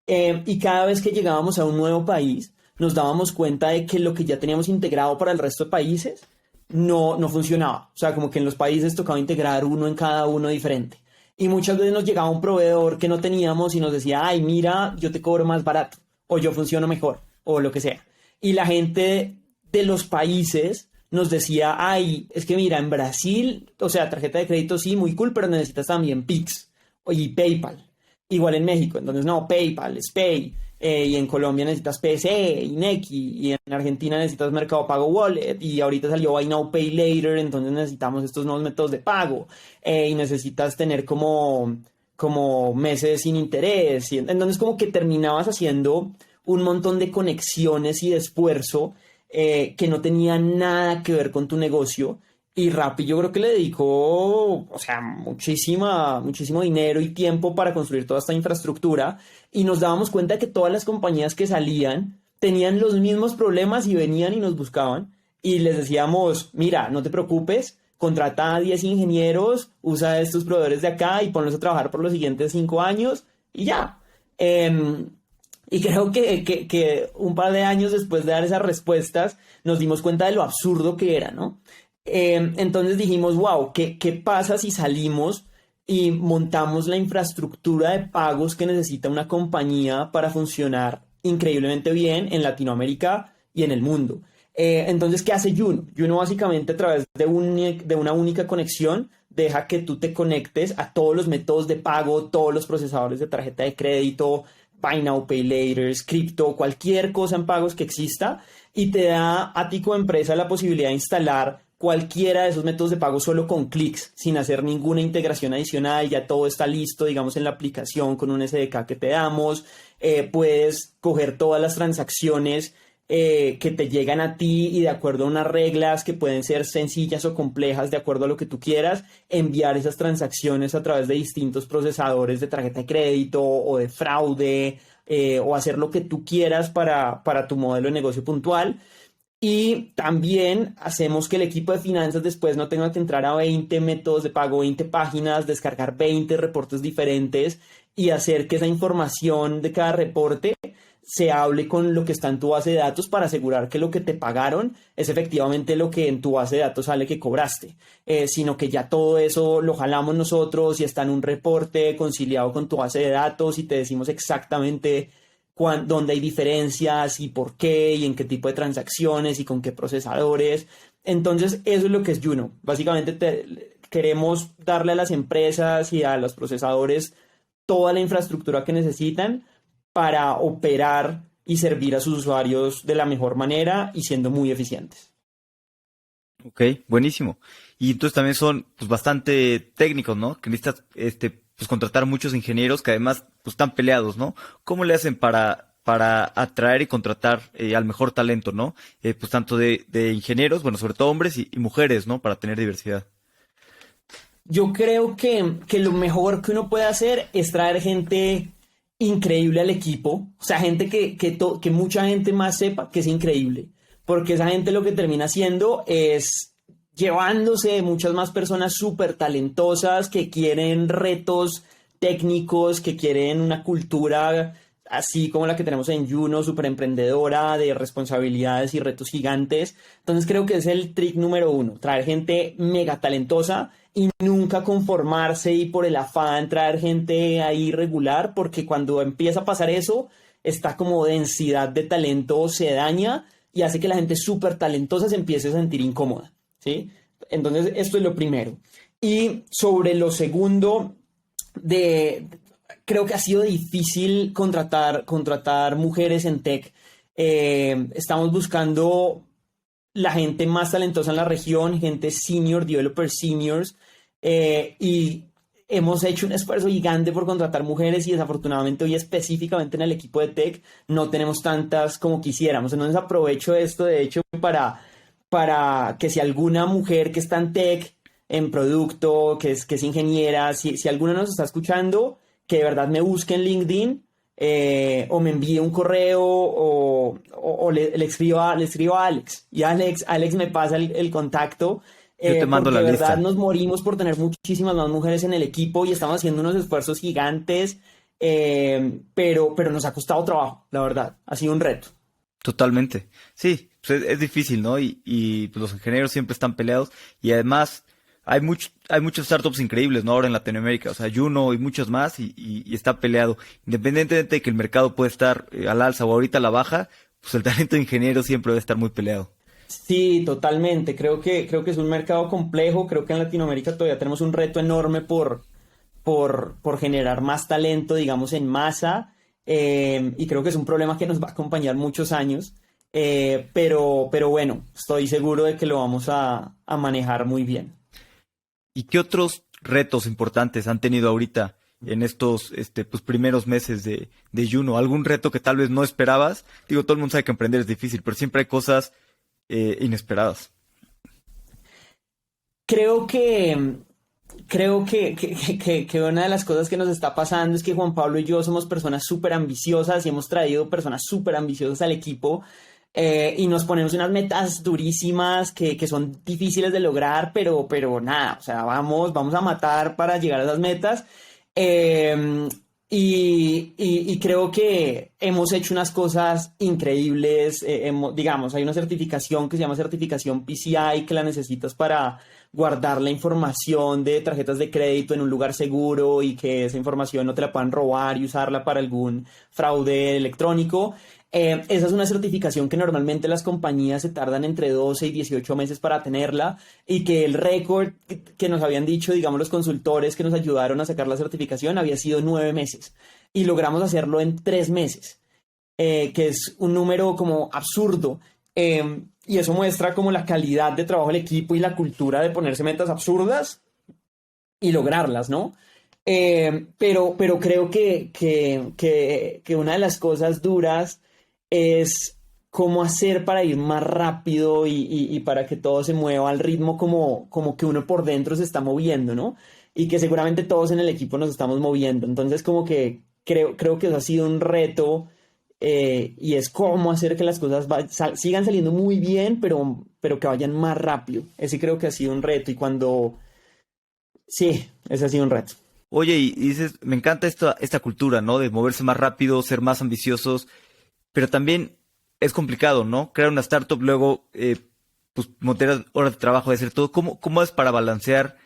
Y cada vez que llegábamos a un nuevo país, nos dábamos cuenta de que lo que ya teníamos integrado para el resto de países no funcionaba. O sea, como que en los países tocaba integrar uno en cada uno diferente. Y muchas veces nos llegaba un proveedor que no teníamos y nos decía, ay, mira, yo te cobro más barato, o yo funciono mejor, o lo que sea. Y la gente de los países nos decía, ay, es que mira, en Brasil, o sea, tarjeta de crédito sí, muy cool, pero necesitas también Pix y PayPal. Igual en México, entonces no, PayPal, es Pay. Y en Colombia necesitas PSE y Nequi, y en Argentina necesitas Mercado Pago Wallet, y ahorita salió Buy Now Pay Later, entonces necesitamos estos nuevos métodos de pago, y necesitas tener como meses sin interés, y entonces como que terminabas haciendo un montón de conexiones y de esfuerzo, que no tenía nada que ver con tu negocio. Y Rappi yo creo que le dedicó, o sea, muchísimo dinero y tiempo para construir toda esta infraestructura. Y nos dábamos cuenta de que todas las compañías que salían tenían los mismos problemas y venían y nos buscaban. Y les decíamos, mira, no te preocupes, contrata a 10 ingenieros, usa estos proveedores de acá y ponlos a trabajar por los siguientes 5 años y ya. Y creo que un par de años después de dar esas respuestas, nos dimos cuenta de lo absurdo que era, ¿no? Entonces dijimos, wow, ¿qué pasa si salimos y montamos la infraestructura de pagos que necesita una compañía para funcionar increíblemente bien en Latinoamérica y en el mundo? Entonces, ¿qué hace Juno? Juno básicamente a través de una única conexión deja que tú te conectes a todos los métodos de pago, todos los procesadores de tarjeta de crédito, Buy Now, Pay Later, cripto, cualquier cosa en pagos que exista, y te da a ti como empresa la posibilidad de instalar cualquiera de esos métodos de pago solo con clics, sin hacer ninguna integración adicional. Ya todo está listo, digamos, en la aplicación con un SDK que te damos. Puedes coger todas las transacciones que te llegan a ti y de acuerdo a unas reglas que pueden ser sencillas o complejas, de acuerdo a lo que tú quieras, enviar esas transacciones a través de distintos procesadores de tarjeta de crédito o de fraude, o hacer lo que tú quieras para tu modelo de negocio puntual. Y también hacemos que el equipo de finanzas después no tenga que entrar a 20 métodos de pago, 20 páginas, descargar 20 reportes diferentes y hacer que esa información de cada reporte se hable con lo que está en tu base de datos para asegurar que lo que te pagaron es efectivamente lo que en tu base de datos sale que cobraste, sino que ya todo eso lo jalamos nosotros y está en un reporte conciliado con tu base de datos y te decimos exactamente dónde hay diferencias y por qué y en qué tipo de transacciones y con qué procesadores. Entonces eso es lo que es Juno. Básicamente queremos darle a las empresas y a los procesadores toda la infraestructura que necesitan para operar y servir a sus usuarios de la mejor manera y siendo muy eficientes. Ok, buenísimo. Y entonces también son pues bastante técnicos, ¿no? Que necesitas pues contratar muchos ingenieros que además pues están peleados, ¿no? ¿Cómo le hacen para atraer y contratar al mejor talento, ¿no? Pues tanto de ingenieros, bueno, sobre todo hombres y mujeres, ¿no? Para tener diversidad. Yo creo que lo mejor que uno puede hacer es traer gente increíble al equipo, o sea, gente que mucha gente más sepa que es increíble, porque esa gente lo que termina haciendo es llevándose muchas más personas súper talentosas que quieren retos técnicos, que quieren una cultura así como la que tenemos en Juno, súper emprendedora, de responsabilidades y retos gigantes. Entonces creo que es el trick número 1, traer gente mega talentosa y nunca conformarse y por el afán traer gente ahí regular, porque cuando empieza a pasar eso, esta como densidad de talento se daña y hace que la gente súper talentosa se empiece a sentir incómoda, ¿sí? Entonces esto es lo primero. Y sobre lo segundo, creo que ha sido difícil contratar mujeres en tech. Estamos buscando la gente más talentosa en la región, gente senior, developer seniors, y hemos hecho un esfuerzo gigante por contratar mujeres y desafortunadamente hoy específicamente en el equipo de tech no tenemos tantas como quisiéramos. Entonces aprovecho esto de hecho para que si alguna mujer que está en tech, en producto, que es ingeniera, si alguna nos está escuchando, que de verdad me busque en LinkedIn, o me envíe un correo o le escribo a Alex. Y Alex me pasa el contacto. Yo te mando porque la de lista. verdad nos morimos por tener muchísimas más mujeres en el equipo y estamos haciendo unos esfuerzos gigantes, pero nos ha costado trabajo, la verdad. Ha sido un reto. Totalmente. Sí, pues es difícil, ¿no? Y pues los ingenieros siempre están peleados y además hay muchos startups increíbles, ¿no? Ahora en Latinoamérica, o sea, Juno y muchos más y está peleado. Independientemente de que el mercado puede estar al alza o ahorita a la baja, pues el talento de ingeniero siempre debe estar muy peleado. Sí, totalmente. Creo que es un mercado complejo. Creo que en Latinoamérica todavía tenemos un reto enorme por generar más talento, digamos, en masa. Y creo que es un problema que nos va a acompañar muchos años. Pero bueno, estoy seguro de que lo vamos a manejar muy bien. ¿Y qué otros retos importantes han tenido ahorita en estos pues primeros meses de Juno? ¿Algún reto que tal vez no esperabas? Digo, todo el mundo sabe que emprender es difícil, pero siempre hay cosas inesperadas. Creo que una de las cosas que nos está pasando es que Juan Pablo y yo somos personas súper ambiciosas y hemos traído personas súper ambiciosas al equipo, y nos ponemos unas metas durísimas que son difíciles de lograr, pero nada, o sea, vamos a matar para llegar a esas metas. Y creo que hemos hecho unas cosas increíbles. Digamos, hay una certificación que se llama certificación PCI, que la necesitas para guardar la información de tarjetas de crédito en un lugar seguro y que esa información no te la puedan robar y usarla para algún fraude electrónico. Esa es una certificación que normalmente las compañías se tardan entre 12 y 18 meses para tenerla, y que el récord que nos habían dicho, digamos, los consultores que nos ayudaron a sacar la certificación había sido 9 meses, y logramos hacerlo en 3 meses, que es un número como absurdo. Y eso muestra como la calidad de trabajo del equipo y la cultura de ponerse metas absurdas y lograrlas, ¿no? Pero creo que una de las cosas duras es cómo hacer para ir más rápido y para que todo se mueva al ritmo como que uno por dentro se está moviendo, ¿no? Y que seguramente todos en el equipo nos estamos moviendo. Entonces como que creo que eso ha sido un reto, y es cómo hacer que las cosas sigan saliendo muy bien, pero que vayan más rápido. Ese creo que ha sido un reto, sí, ese ha sido un reto. Oye, y dices, me encanta esta cultura, ¿no? De moverse más rápido, ser más ambiciosos, pero también es complicado, ¿no? Crear una startup, luego, pues, montar horas de trabajo, de hacer todo. ¿Cómo es para balancear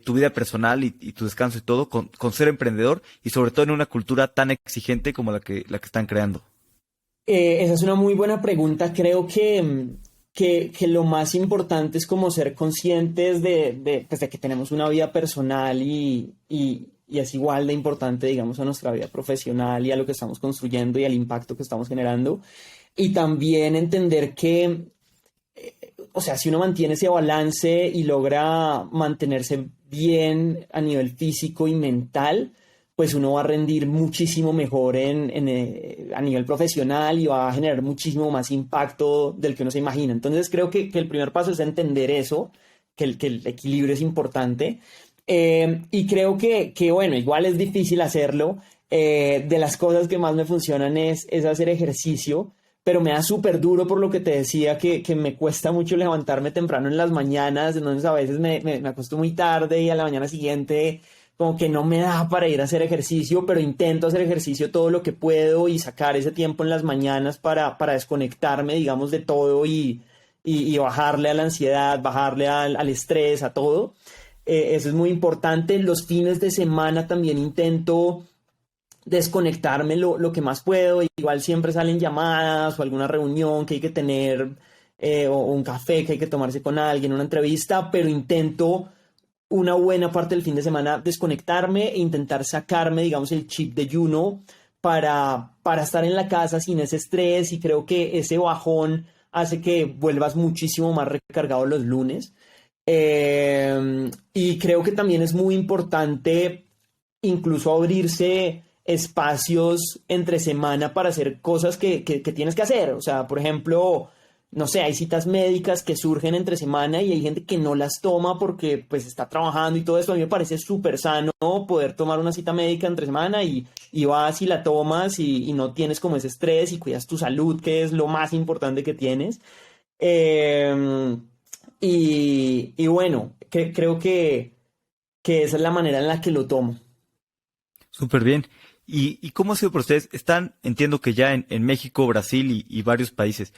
tu vida personal y tu descanso y todo con ser emprendedor, y sobre todo en una cultura tan exigente como la que están creando? Esa es una muy buena pregunta. Creo que lo más importante es como ser conscientes pues de que tenemos una vida personal y es igual de importante, digamos, a nuestra vida profesional y a lo que estamos construyendo y al impacto que estamos generando. Y también entender que, o sea, si uno mantiene ese balance y logra mantenerse bien a nivel físico y mental, pues uno va a rendir muchísimo mejor a nivel profesional y va a generar muchísimo más impacto del que uno se imagina. Entonces creo que el primer paso es entender eso, que el equilibrio es importante. Y creo que, bueno, igual es difícil hacerlo. De las cosas que más me funcionan es hacer ejercicio, pero me da súper duro por lo que te decía, que me cuesta mucho levantarme temprano en las mañanas. Entonces a veces me acuesto muy tarde y a la mañana siguiente como que no me da para ir a hacer ejercicio, pero intento hacer ejercicio todo lo que puedo y sacar ese tiempo en las mañanas para desconectarme, digamos, de todo y bajarle a la ansiedad, bajarle al estrés, a todo. Eso es muy importante. Los fines de semana también intento desconectarme lo que más puedo. Igual siempre salen llamadas o alguna reunión que hay que tener, o un café que hay que tomarse con alguien, una entrevista, pero intento una buena parte del fin de semana desconectarme e intentar sacarme, digamos, el chip de Juno para estar en la casa sin ese estrés, y creo que ese bajón hace que vuelvas muchísimo más recargado los lunes. Y creo que también es muy importante incluso abrirse espacios entre semana para hacer cosas que tienes que hacer. O sea, por ejemplo, no sé, hay citas médicas que surgen entre semana y hay gente que no las toma porque pues está trabajando y todo eso. A mí me parece súper sano poder tomar una cita médica entre semana y vas y la tomas y no tienes como ese estrés y cuidas tu salud, que es lo más importante que tienes. Y bueno, creo que esa es la manera en la que lo tomo. Súper bien. ¿Y cómo ha sido para ustedes? Entiendo que ya en México, Brasil y varios países.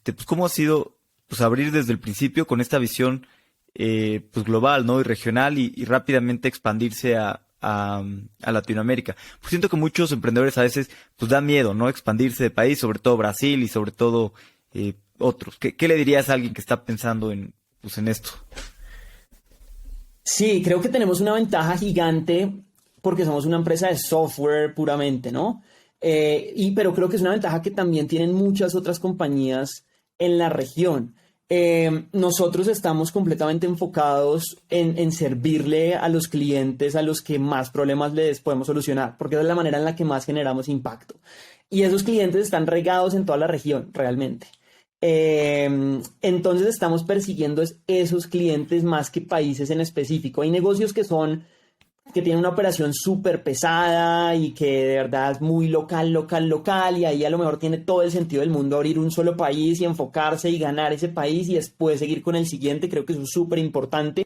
Pues, ¿cómo ha sido, pues, abrir desde el principio con esta visión, pues, global, ¿no? Y regional, y rápidamente expandirse a Latinoamérica? Pues siento que muchos emprendedores a veces, pues, da miedo, ¿no? Expandirse de país, sobre todo Brasil y sobre todo otros. ¿Qué le dirías a alguien que está pensando en esto? Sí, creo que tenemos una ventaja gigante porque somos una empresa de software puramente, ¿no? Pero creo que es una ventaja que también tienen muchas otras compañías en la región. Nosotros estamos completamente enfocados en servirle a los clientes a los que más problemas les podemos solucionar, porque esa es la manera en la que más generamos impacto. Y esos clientes están regados en toda la región, realmente. Entonces estamos persiguiendo esos clientes más que países en específico. Hay negocios que tienen una operación súper pesada y que de verdad es muy local, y ahí a lo mejor tiene todo el sentido del mundo abrir un solo país y enfocarse y ganar ese país y después seguir con el siguiente. Creo que eso es súper importante.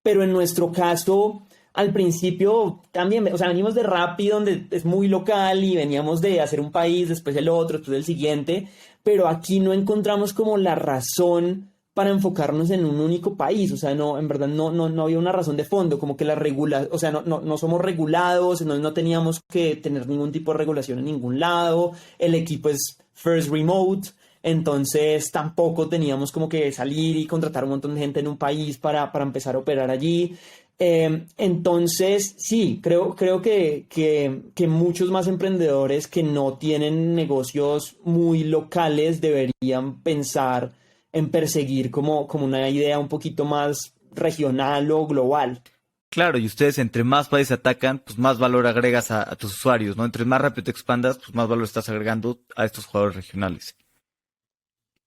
Pero en nuestro caso, al principio también, o sea, venimos de Rappi, donde es muy local, y veníamos de hacer un país, después el otro, después el siguiente, pero aquí no encontramos como la razón para enfocarnos en un único país. O sea, no, en verdad no había una razón de fondo, como que o sea, no somos regulados, no teníamos que tener ningún tipo de regulación en ningún lado, el equipo es first remote. Entonces tampoco teníamos como que salir y contratar un montón de gente en un país para empezar a operar allí. Entonces, sí, creo que muchos más emprendedores que no tienen negocios muy locales deberían pensar en perseguir como una idea un poquito más regional o global. Claro, y ustedes entre más países atacan, pues más valor agregas a tus usuarios, ¿no? Entre más rápido te expandas, pues más valor estás agregando a estos jugadores regionales.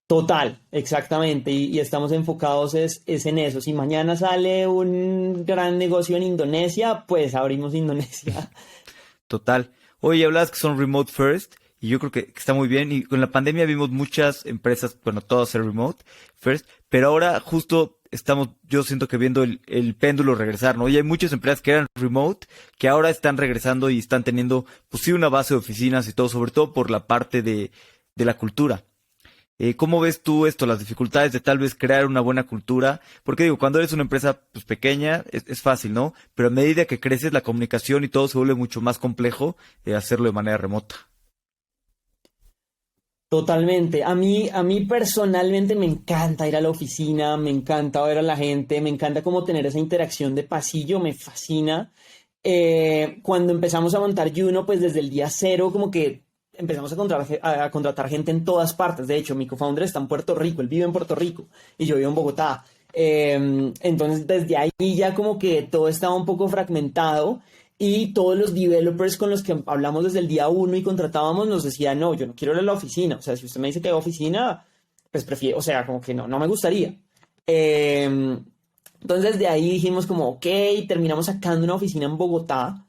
Total, exactamente, y estamos enfocados es en eso. Si mañana sale un gran negocio en Indonesia, pues abrimos Indonesia. Total. Oye, hablabas que son remote first y yo creo que está muy bien. Y con la pandemia vimos muchas empresas, bueno, todas ser remote first, pero ahora justo estamos, yo siento que viendo el péndulo regresar, ¿no? Y hay muchas empresas que eran remote que ahora están regresando y están teniendo, pues sí, una base de oficinas y todo, sobre todo por la parte de la cultura. ¿Cómo ves tú esto, las dificultades de tal vez crear una buena cultura? Porque digo, cuando eres una empresa pues pequeña es fácil, ¿no? Pero a medida que creces la comunicación y todo se vuelve mucho más complejo hacerlo de manera remota. Totalmente. A mí personalmente me encanta ir a la oficina, me encanta ver a la gente, me encanta como tener esa interacción de pasillo, me fascina. Cuando empezamos a montar Juno, pues desde el día cero como que empezamos a contratar gente en todas partes. De hecho, mi co-founder está en Puerto Rico, él vive en Puerto Rico y yo vivo en Bogotá. Entonces, desde ahí ya como que todo estaba un poco fragmentado y todos los developers con los que hablamos desde el día uno y contratábamos nos decían, no, yo no quiero ir a la oficina. O sea, si usted me dice que hay oficina, pues prefiero, o sea, como que no me gustaría. Entonces, de ahí dijimos como, ok, terminamos sacando una oficina en Bogotá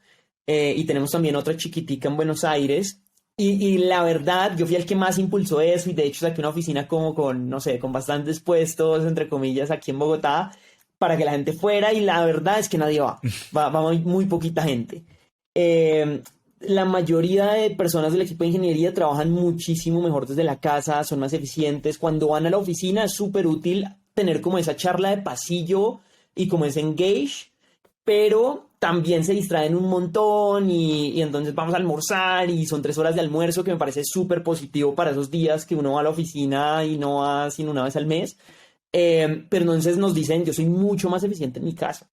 y tenemos también otra chiquitica en Buenos Aires. Y la verdad, yo fui el que más impulsó eso y de hecho saqué una oficina como con, no sé, con bastantes puestos, entre comillas, aquí en Bogotá para que la gente fuera y la verdad es que nadie va muy poquita gente. La mayoría de personas del equipo de ingeniería trabajan muchísimo mejor desde la casa, son más eficientes. Cuando van a la oficina es súper útil tener como esa charla de pasillo y como ese engage, pero también se distraen un montón y entonces vamos a almorzar y son 3 horas de almuerzo que me parece súper positivo para esos días que uno va a la oficina y no va sino una vez al mes. Pero entonces nos dicen, yo soy mucho más eficiente en mi casa.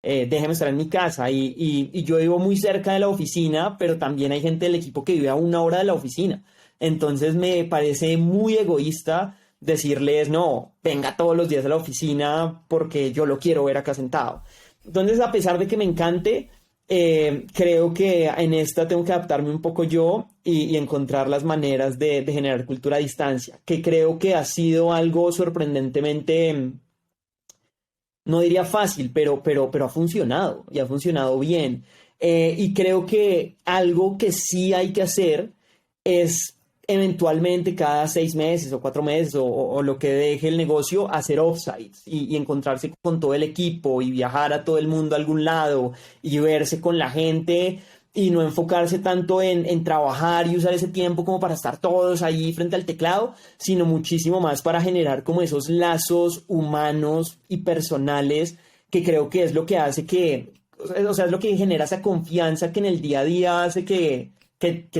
Déjeme estar en mi casa y yo vivo muy cerca de la oficina, pero también hay gente del equipo que vive a 1 hora de la oficina. Entonces me parece muy egoísta decirles, no, venga todos los días a la oficina porque yo lo quiero ver acá sentado. Entonces, a pesar de que me encante, creo que en esta tengo que adaptarme un poco yo y encontrar las maneras de generar cultura a distancia, que creo que ha sido algo sorprendentemente, no diría fácil, pero ha funcionado y ha funcionado bien. Y creo que algo que sí hay que hacer es eventualmente cada 6 meses o 4 meses o lo que deje el negocio, hacer offsites y encontrarse con todo el equipo y viajar a todo el mundo a algún lado y verse con la gente y no enfocarse tanto en trabajar y usar ese tiempo como para estar todos ahí frente al teclado, sino muchísimo más para generar como esos lazos humanos y personales que creo que es lo que hace o sea, es lo que genera esa confianza que en el día a día hace que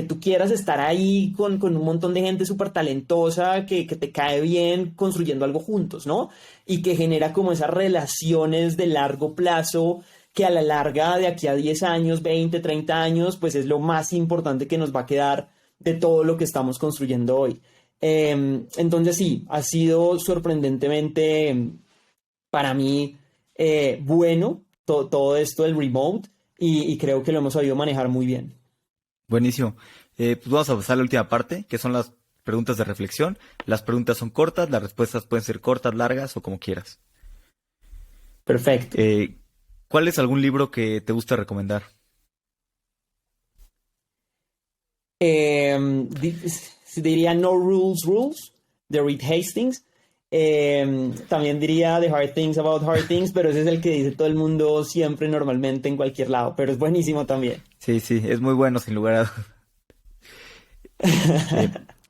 tú quieras estar ahí con un montón de gente súper talentosa que te cae bien construyendo algo juntos, ¿no? Y que genera como esas relaciones de largo plazo que a la larga, de aquí a 10 años, 20, 30 años, pues es lo más importante que nos va a quedar de todo lo que estamos construyendo hoy. Entonces sí, ha sido sorprendentemente para mí bueno todo esto del remote y creo que lo hemos sabido manejar muy bien. Buenísimo. Pues vamos a pasar a la última parte, que son las preguntas de reflexión. Las preguntas son cortas, las respuestas pueden ser cortas, largas o como quieras. Perfecto. ¿Cuál es algún libro que te gusta recomendar? Diría No Rules Rules, de Reed Hastings. También diría The Hard Things About Hard Things, pero ese es el que dice todo el mundo siempre, normalmente, en cualquier lado, pero es buenísimo también. Sí, sí, es muy bueno, sin lugar a dudas.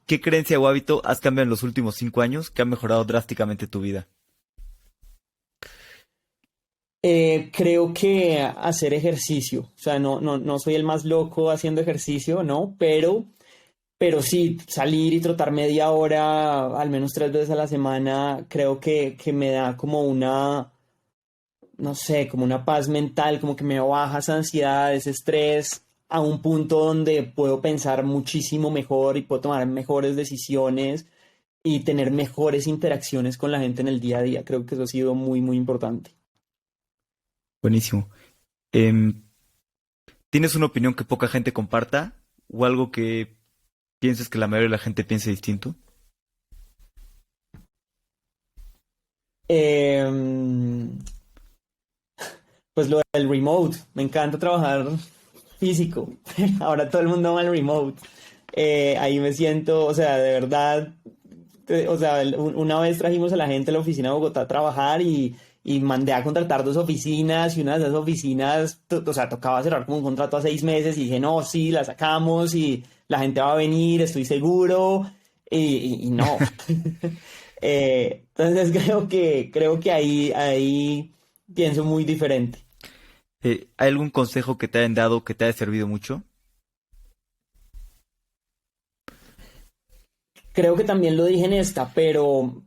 ¿Qué creencia o hábito has cambiado en los últimos 5 años que ha mejorado drásticamente tu vida? Creo que hacer ejercicio, o sea, no soy el más loco haciendo ejercicio, ¿no? Pero sí, salir y trotar media hora, al menos 3 veces a la semana, creo que me da como no sé, como una paz mental, como que me baja esa ansiedad, ese estrés, a un punto donde puedo pensar muchísimo mejor y puedo tomar mejores decisiones y tener mejores interacciones con la gente en el día a día. Creo que eso ha sido muy, muy importante. Buenísimo. Em, ¿Tienes una opinión que poca gente comparta o algo que pienses que la mayoría de la gente piense distinto? Em, pues lo del remote, me encanta trabajar físico. Ahora todo el mundo ama el remote. Ahí me siento, o sea, de verdad, o sea, una vez trajimos a la gente a la oficina de Bogotá a trabajar y mandé a contratar 2 oficinas y una de esas oficinas, o sea, tocaba cerrar como un contrato a 6 meses y dije, no, sí, la sacamos y la gente va a venir, estoy seguro y no. Entonces creo que ahí pienso muy diferente. ¿Hay algún consejo que te hayan dado que te haya servido mucho? Creo que también lo dije en esta, pero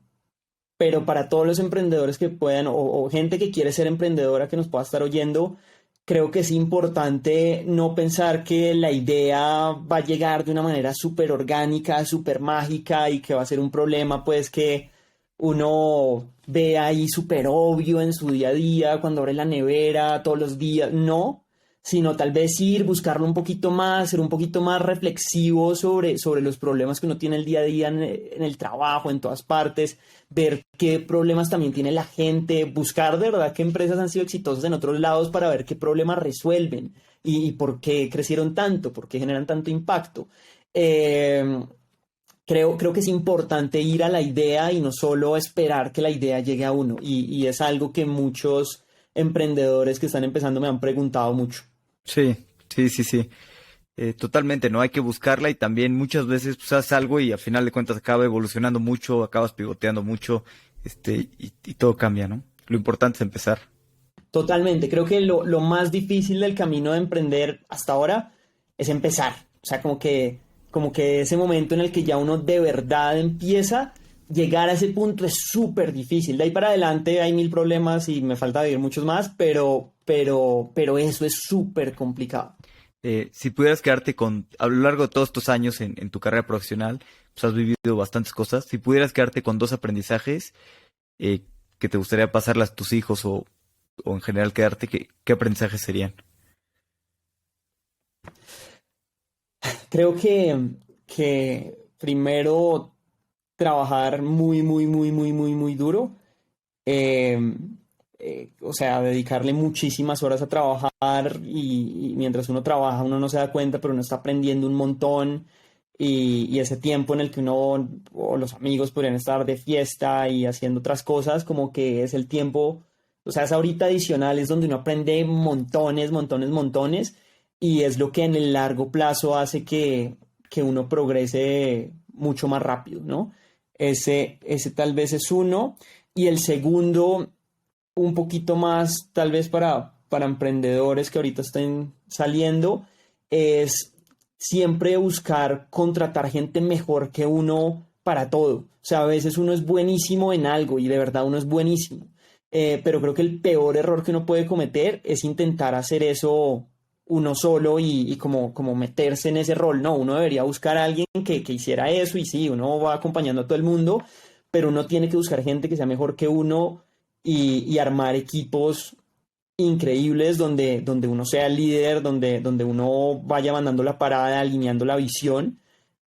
para todos los emprendedores que puedan o gente que quiere ser emprendedora que nos pueda estar oyendo, creo que es importante no pensar que la idea va a llegar de una manera súper orgánica, súper mágica y que va a ser un problema pues que uno ve ahí súper obvio en su día a día, cuando abre la nevera, todos los días. No, sino tal vez ir, buscarlo un poquito más, ser un poquito más reflexivo sobre los problemas que uno tiene el día a día en el trabajo, en todas partes, ver qué problemas también tiene la gente, buscar de verdad qué empresas han sido exitosas en otros lados para ver qué problemas resuelven y por qué crecieron tanto, por qué generan tanto impacto. Eh, creo que es importante ir a la idea y no solo esperar que la idea llegue a uno. Y es algo que muchos emprendedores que están empezando me han preguntado mucho. Sí, sí, sí, sí. Totalmente, ¿no? Hay que buscarla y también muchas veces pues, haces algo y al final de cuentas acaba evolucionando mucho, acabas pivoteando mucho, y todo cambia, ¿no? Lo importante es empezar. Totalmente. Creo que lo más difícil del camino de emprender hasta ahora es empezar. O sea, como que ese momento en el que ya uno de verdad empieza, llegar a ese punto es súper difícil. De ahí para adelante hay mil problemas y me falta vivir muchos más, pero eso es súper complicado. Si pudieras quedarte a lo largo de todos estos años en tu carrera profesional, pues has vivido bastantes cosas. Si pudieras quedarte con 2 aprendizajes que te gustaría pasarlas a tus hijos o en general quedarte, ¿qué aprendizajes serían? Creo que primero trabajar muy, muy, muy, muy, muy, muy duro. Eh, o sea, dedicarle muchísimas horas a trabajar y mientras uno trabaja uno no se da cuenta, pero uno está aprendiendo un montón y ese tiempo en el que uno o los amigos podrían estar de fiesta y haciendo otras cosas, como que es el tiempo, o sea, esa horita adicional es donde uno aprende montones, montones, montones y es lo que en el largo plazo hace que uno progrese mucho más rápido, ¿no? Ese tal vez es uno. Y el segundo, un poquito más, tal vez para emprendedores que ahorita estén saliendo, es siempre buscar contratar gente mejor que uno para todo. O sea, a veces uno es buenísimo en algo y de verdad uno es buenísimo. Pero creo que el peor error que uno puede cometer es intentar hacer eso uno solo y como meterse en ese rol. No, uno debería buscar a alguien que hiciera eso y sí, uno va acompañando a todo el mundo, pero uno tiene que buscar gente que sea mejor que uno y armar equipos increíbles donde uno sea el líder, donde uno vaya mandando la parada, alineando la visión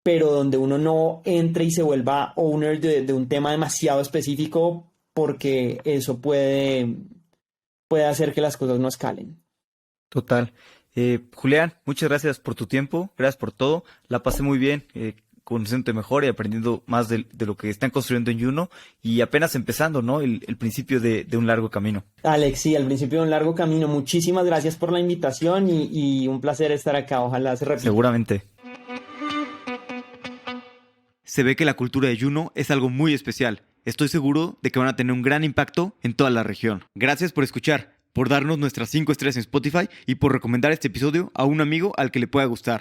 pero donde uno no entre y se vuelva owner de un tema demasiado específico, porque eso puede hacer que las cosas no escalen. Total. Julián, muchas gracias por tu tiempo, gracias por todo. La pasé muy bien, conociéndote mejor y aprendiendo más de lo que están construyendo en Juno y apenas empezando, ¿no? El principio de un largo camino. Alex, sí, al principio de un largo camino. Muchísimas gracias por la invitación y un placer estar acá. Ojalá se repita. Seguramente. Se ve que la cultura de Juno es algo muy especial. Estoy seguro de que van a tener un gran impacto en toda la región. Gracias por escuchar, por darnos nuestras 5 estrellas en Spotify y por recomendar este episodio a un amigo al que le pueda gustar.